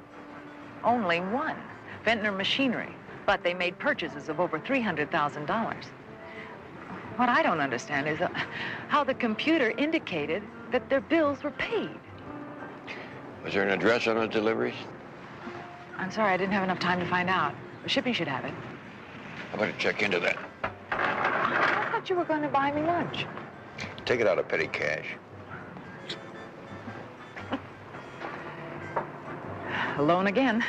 Only one, Ventnor Machinery, but they made purchases of over $300,000. What I don't understand is how the computer indicated that their bills were paid. Was there an address on those deliveries? I'm sorry, I didn't have enough time to find out. Shipping should have it. I better check into that. I thought you were going to buy me lunch. Take it out of petty cash. Alone again.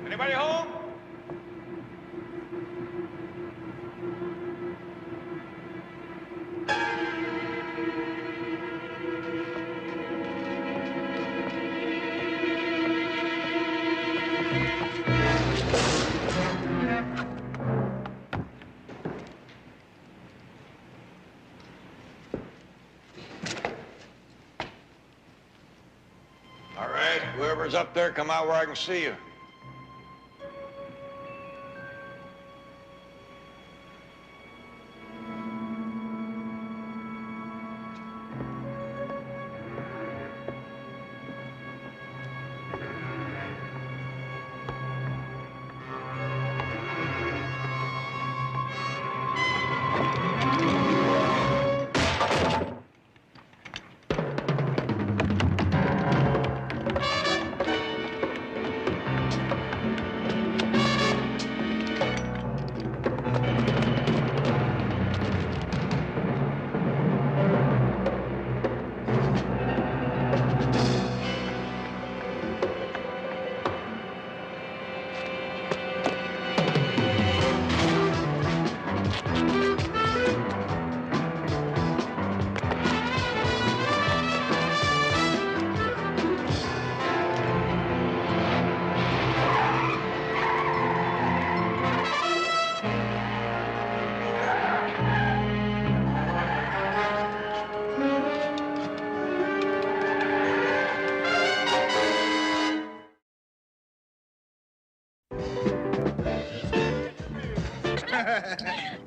Anybody home? All right, whoever's up there, come out where I can see you.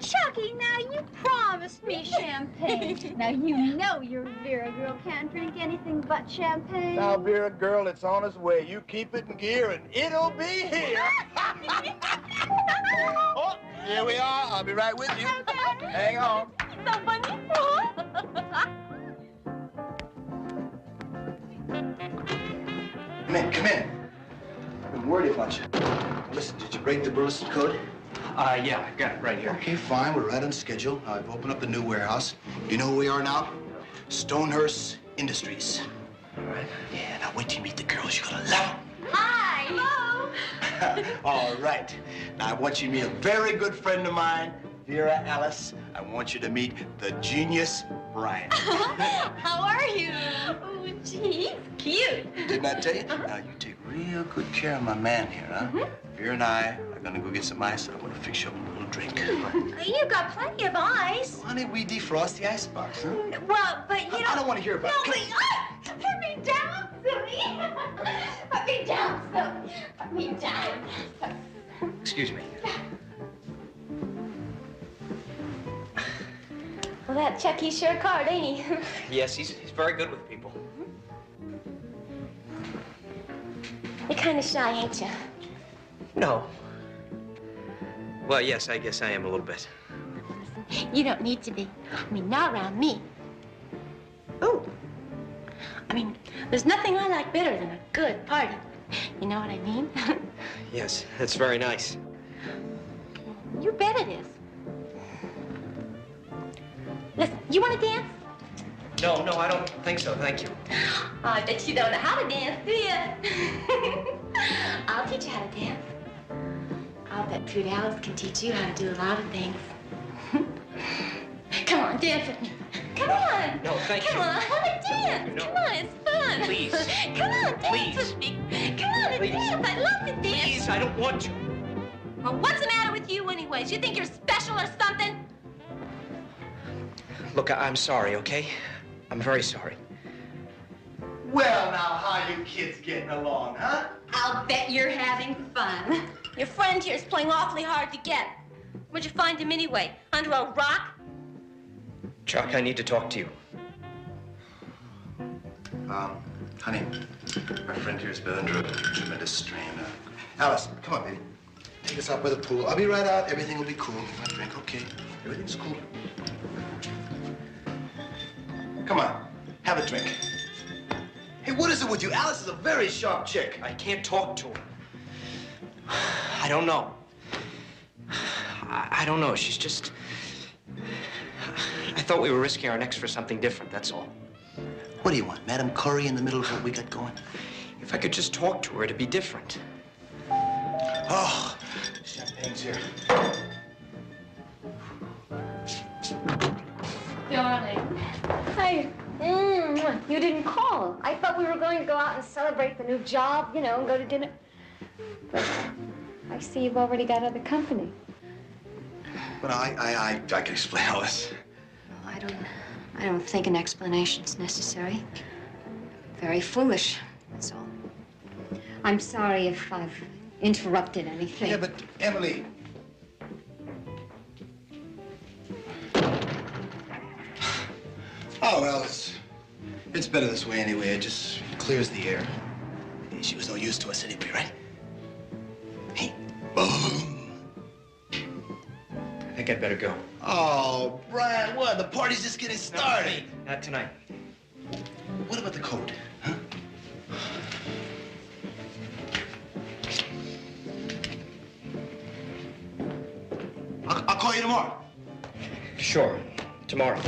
Chucky, now you promised me champagne. Now you know your Vera girl can't drink anything but champagne. Now, Vera girl, it's on its way. You keep it in gear and it'll be here. Oh, here we are. I'll be right with you. Okay. Hang on. So funny. Come in, come in. I've been worried about you. Listen, did you break the Burleson code? Yeah, I got it right here. Okay, fine. We're right on schedule. I've opened up the new warehouse. You know where we are now? Stonehurst Industries. All right. Yeah, now wait till you meet the girls. You're gonna love them. Hi. Hello. All right. Now I want you to meet a very good friend of mine, Vera Alice. I want you to meet the genius Brian. How are you? Oh, gee, cute. Didn't I tell you? Now you take real good care of my man here, huh? Vera and I are gonna go get some ice, and I'm gonna fix you up a little drink. You've got plenty of ice. Honey, we defrost the icebox, huh? Well, but you don't... I don't want to hear about it. No, please. Put me down, silly. Put me down, silly. Put me down. Excuse me. Well, that Chucky's sure card, ain't he? Yes, he's very good with people. You're kind of shy, ain't you? No. Well, yes, I guess I am a little bit. You don't need to be. I mean, not around me. Ooh. I mean, there's nothing I like better than a good party. You know what I mean? Yes, that's very nice. You bet it is. Listen, you want to dance? No, I don't think so, thank you. I bet you don't know how to dance, do you? I'll teach you how to dance. I'll bet Prude Alice can teach you how to do a lot of things. Come on, dance with me. Come on. No, thank you. Come on, have a dance. No. Come on, it's fun. Please. Come on, dance Please. with me. Come on and Please. dance. I love to dance. Please, I don't want to. Well, what's the matter with you anyways? You think you're special or something? Look, I'm sorry, okay? I'm very sorry. Well, now, how you kids getting along, huh? I'll bet you're having fun. Your friend here's playing awfully hard to get. Where'd you find him anyway? Under a rock? Chuck, I need to talk to you. Honey, our friend here's been under a tremendous strain. Alice, come on, baby. Take us out by the pool. I'll be right out. Everything will be cool. Have a drink, okay? Everything's cool. Come on, have a drink. Hey, what is it with you? Alice is a very sharp chick. I can't talk to her. I don't know. I don't know. She's just... I thought we were risking our necks for something different, that's all. What do you want, Madam Curry in the middle of what we got going? If I could just talk to her, it'd be different. Oh, champagne's here. Darling. Hi. You didn't call. I thought we were going to go out and celebrate the new job, you know, and go to dinner. But I see you've already got other company. Well, I can explain all this. I don't think an explanation's necessary. Very foolish, that's all. I'm sorry if I've interrupted anything. Yeah, but Emily. Oh, well, it's better this way anyway. It just clears the air. She was no use to us anyway, right? Hey, boom. I think I'd better go. Oh, Brian, what? The party's just getting started. Not tonight. What about the coat? Huh? I'll call you tomorrow. Sure. Tomorrow.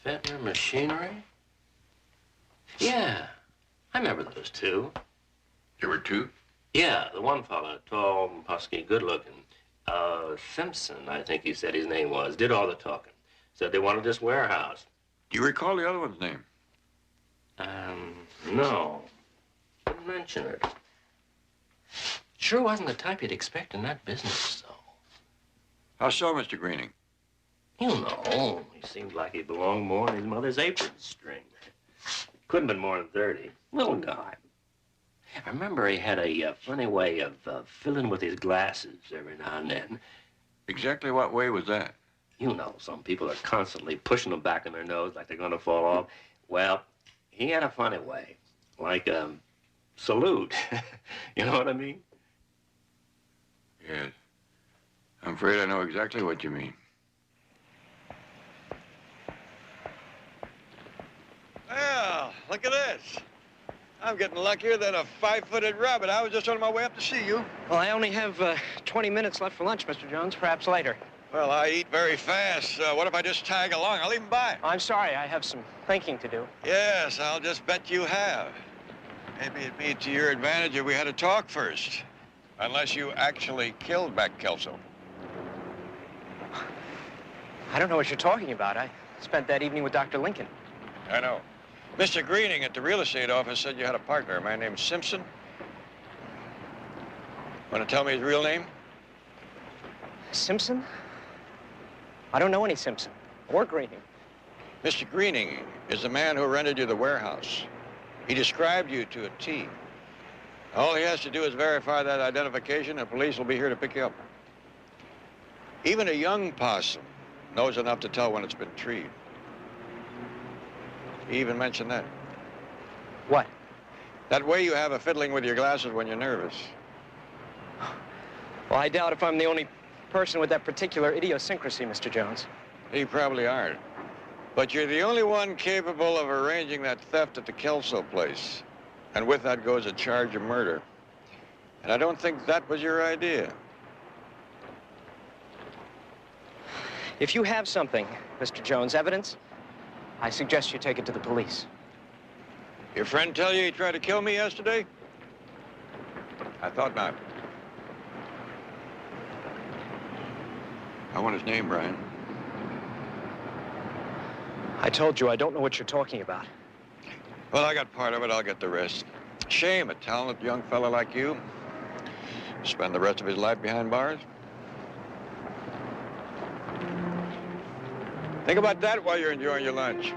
Ventnor Machinery? Yeah, I remember those two. There were two? Yeah, the one fella, tall, husky, good-looking. Simpson, I think he said his name was, did all the talking. Said they wanted this warehouse. Do you recall the other one's name? No. Didn't mention it. Sure wasn't the type you'd expect in that business, though. How so, Mr. Greening? You know, he seemed like he belonged more in his mother's apron string. Couldn't have been more than 30. Little guy. I remember he had a funny way of filling with his glasses every now and then. Exactly what way was that? You know, some people are constantly pushing them back in their nose like they're going to fall off. Well, he had a funny way, like a salute. You know what I mean? Yes. I'm afraid I know exactly what you mean. Well, look at this. I'm getting luckier than a 5-footed rabbit. I was just on my way up to see you. Well, I only have 20 minutes left for lunch, Mr. Jones. Perhaps later. Well, I eat very fast. What if I just tag along? I'll even buy. I'm sorry. I have some thinking to do. Yes, I'll just bet you have. Maybe it'd be to your advantage if we had a talk first. Unless you actually killed Beck Kelso. I don't know what you're talking about. I spent that evening with Dr. Lincoln. I know. Mr. Greening at the real estate office said you had a partner, a man named Simpson. Want to tell me his real name? Simpson? I don't know any Simpson or Greening. Mr. Greening is the man who rented you the warehouse. He described you to a T. All he has to do is verify that identification, and police will be here to pick you up. Even a young possum knows enough to tell when it's been treed. He even mentioned that. What? That way you have of fiddling with your glasses when you're nervous. Well, I doubt if I'm the only person with that particular idiosyncrasy, Mr. Jones. You probably aren't. But you're the only one capable of arranging that theft at the Kelso place. And with that goes a charge of murder. And I don't think that was your idea. If you have something, Mr. Jones, evidence, I suggest you take it to the police. Your friend tell you he tried to kill me yesterday? I thought not. I want his name, Brian. I told you I don't know what you're talking about. Well, I got part of it. I'll get the rest. Shame a talented young fella like you spend the rest of his life behind bars. Think about that while you're enjoying your lunch.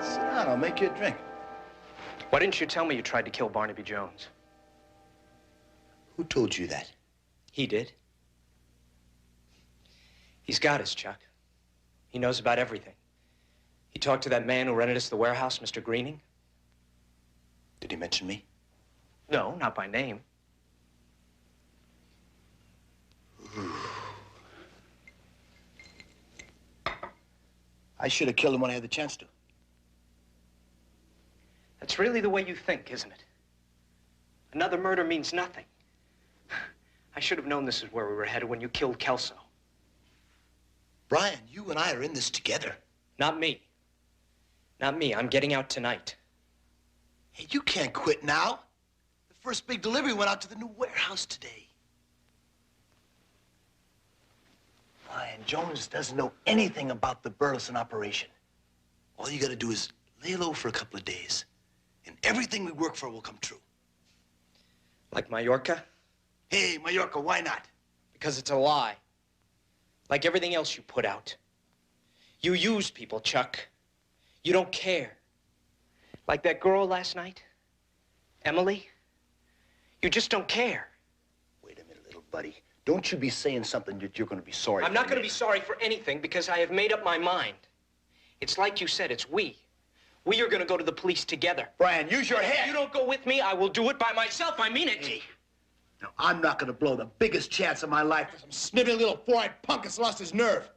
Sit down, I'll make you a drink. Why didn't you tell me you tried to kill Barnaby Jones? Who told you that? He did. He's got us, Chuck. He knows about everything. He talked to that man who rented us the warehouse, Mr. Greening. Did he mention me? No, not by name. I should have killed him when I had the chance to. That's really the way you think, isn't it? Another murder means nothing. I should have known this is where we were headed when you killed Kelso. Brian, you and I are in this together. Not me. Not me. I'm getting out tonight. Hey, you can't quit now. The first big delivery went out to the new warehouse today. Brian, Jones doesn't know anything about the Burleson operation. All you gotta do is lay low for a couple of days, and everything we work for will come true. Like Mallorca? Hey, Mallorca, why not? Because it's a lie. Like everything else you put out. You use people, Chuck. You don't care. Like that girl last night, Emily. You just don't care. Wait a minute, little buddy. Don't you be saying something that you're going to be sorry for. I'm not going to be sorry for anything because I have made up my mind. It's like you said, it's we. We are going to go to the police together. Brian, use your head. If you don't go with me, I will do it by myself. I mean it. Hey. Now, I'm not going to blow the biggest chance of my life for some sniveling little four-eyed punk that's lost his nerve.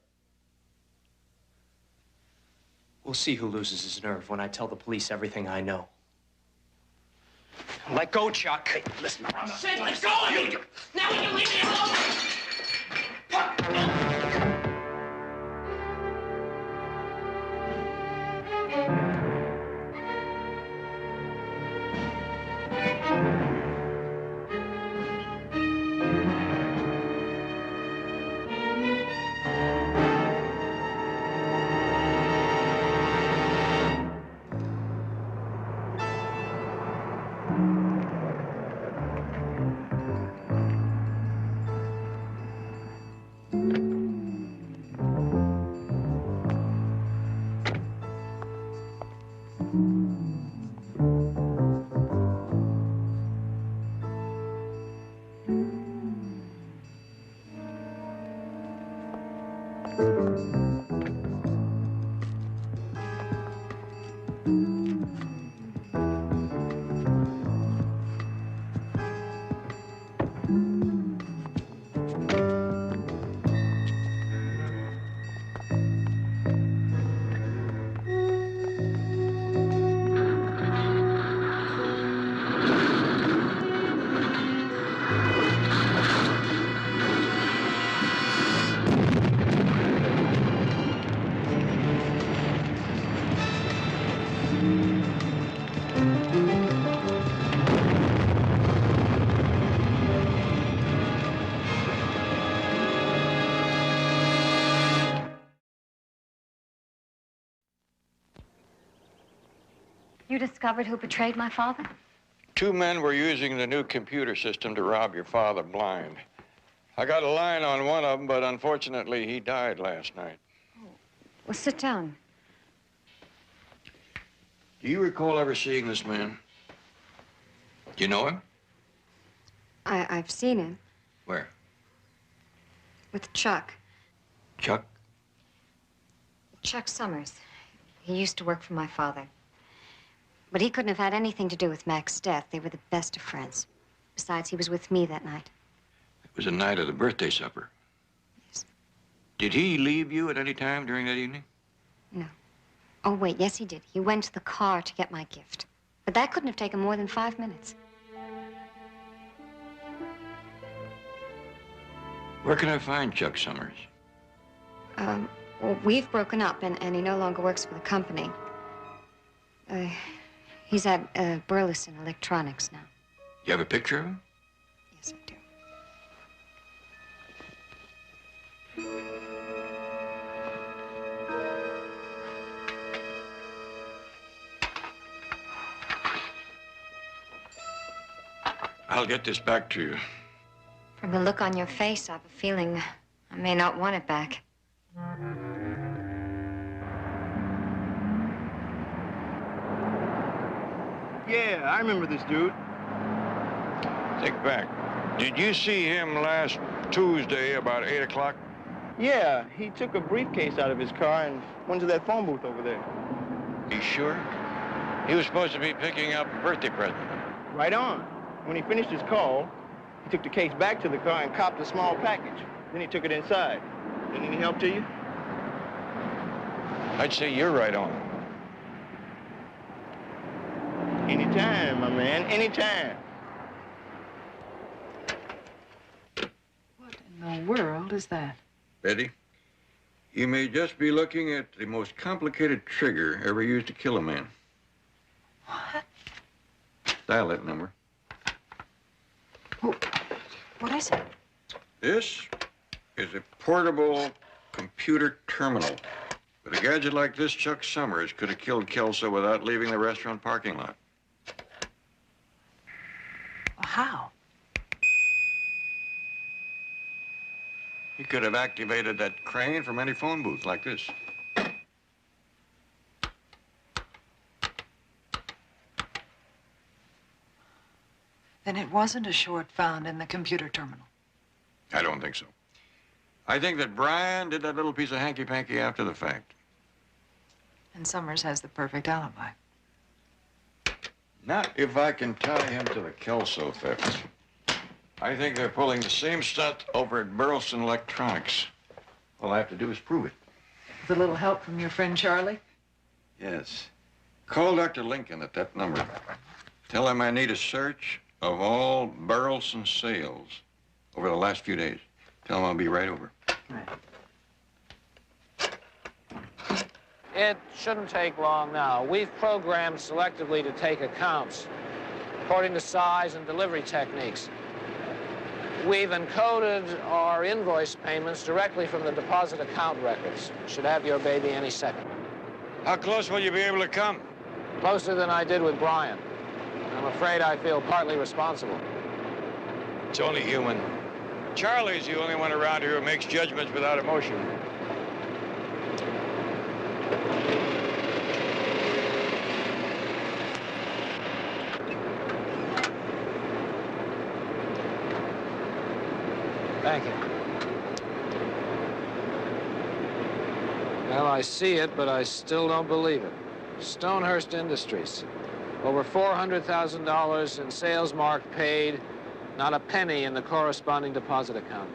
We'll see who loses his nerve when I tell the police everything I know. Let go, Chuck. Hey, listen. I said let go of me! Now will you leave me alone? You discovered who betrayed my father? 2 men were using the new computer system to rob your father blind. I got a line on one of them, but unfortunately, he died last night. Well, sit down. Do you recall ever seeing this man? Do you know him? I've seen him Where? with Chuck. Chuck? Chuck Summers. He used to work for my father. But he couldn't have had anything to do with Mac's death. They were the best of friends. Besides, he was with me that night. It was the night of the birthday supper. Yes. Did he leave you at any time during that evening? No. Oh, wait, yes, he did. He went to the car to get my gift. But that couldn't have taken more than 5 minutes. Where can I find Chuck Summers? Well, we've broken up, and he no longer works for the company. He's at Burleson Electronics now. You have a picture of him? Yes, I do. I'll get this back to you. From the look on your face, I have a feeling I may not want it back. Yeah, I remember this dude. Think back. Did you see him last Tuesday about 8 o'clock? Yeah, he took a briefcase out of his car and went to that phone booth over there. You sure? He was supposed to be picking up a birthday present. Right on. When he finished his call, he took the case back to the car and copped a small package. Then he took it inside. Need any help to you? I'd say you're right on. Anytime, my man, anytime. What in the world is that? Betty, you may just be looking at the most complicated trigger ever used to kill a man. What? Dial that number. What is it? This is a portable computer terminal. With a gadget like this, Chuck Summers could have killed Kelso without leaving the restaurant parking lot. Well, how? He could have activated that crane from any phone booth like this. Then it wasn't a short found in the computer terminal. I don't think so. I think that Brian did that little piece of hanky-panky after the fact. And Summers has the perfect alibi. Not if I can tie him to the Kelso theft. I think they're pulling the same stunt over at Burleson Electronics. All I have to do is prove it. With a little help from your friend Charlie? Yes. Call Dr. Lincoln at that number. Tell him I need a search of all Burleson sales over the last few days. Tell him I'll be right over. It shouldn't take long now. We've programmed selectively to take accounts according to size and delivery techniques. We've encoded our invoice payments directly from the deposit account records. Should have your baby any second. How close will you be able to come? Closer than I did with Brian. I'm afraid I feel partly responsible. It's only human. Charlie's the only one around here who makes judgments without emotion. Thank you. Well, I see it, but I still don't believe it. Stonehurst Industries. Over $400,000 in sales mark paid, not a penny in the corresponding deposit account.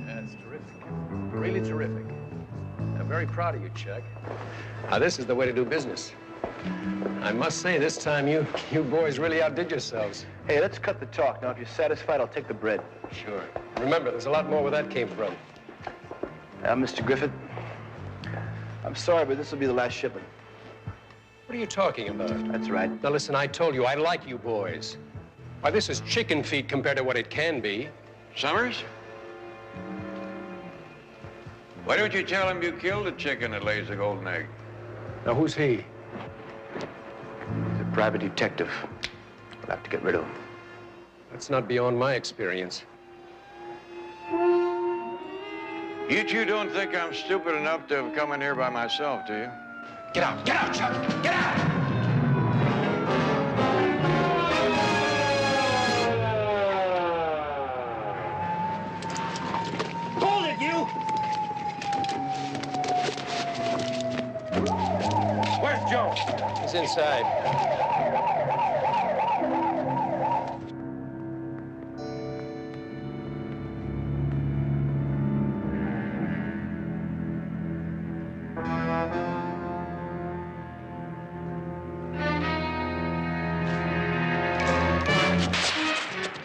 That's terrific. Really terrific. I'm very proud of you, Chuck. Now, this is the way to do business. I must say, this time you boys really outdid yourselves. Hey, let's cut the talk. Now, if you're satisfied, I'll take the bread. Sure. Remember, there's a lot more where that came from. Mr. Griffith, I'm sorry, but this will be the last shipment. What are you talking about? That's right. Now, listen, I told you, I like you boys. Why, this is chicken feed compared to what it can be. Summers? Why don't you tell him you killed a chicken that lays a golden egg? Now, who's he? He's a private detective. We'll have to get rid of him. That's not beyond my experience. You two don't think I'm stupid enough to have come in here by myself, do you? Get out! Get out, Chuck! Get out! Hold it, you! Where's Joe? He's inside.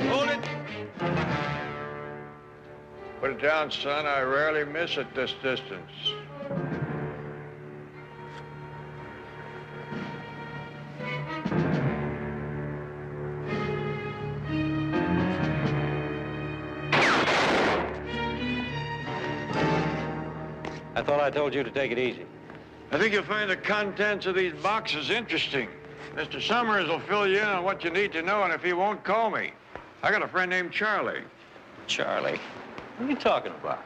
Hold it! Put it down, son. I rarely miss at this distance. I thought I told you to take it easy. I think you'll find the contents of these boxes interesting. Mr. Summers will fill you in on what you need to know, and if he won't, call me. I got a friend named Charlie. Charlie? What are you talking about?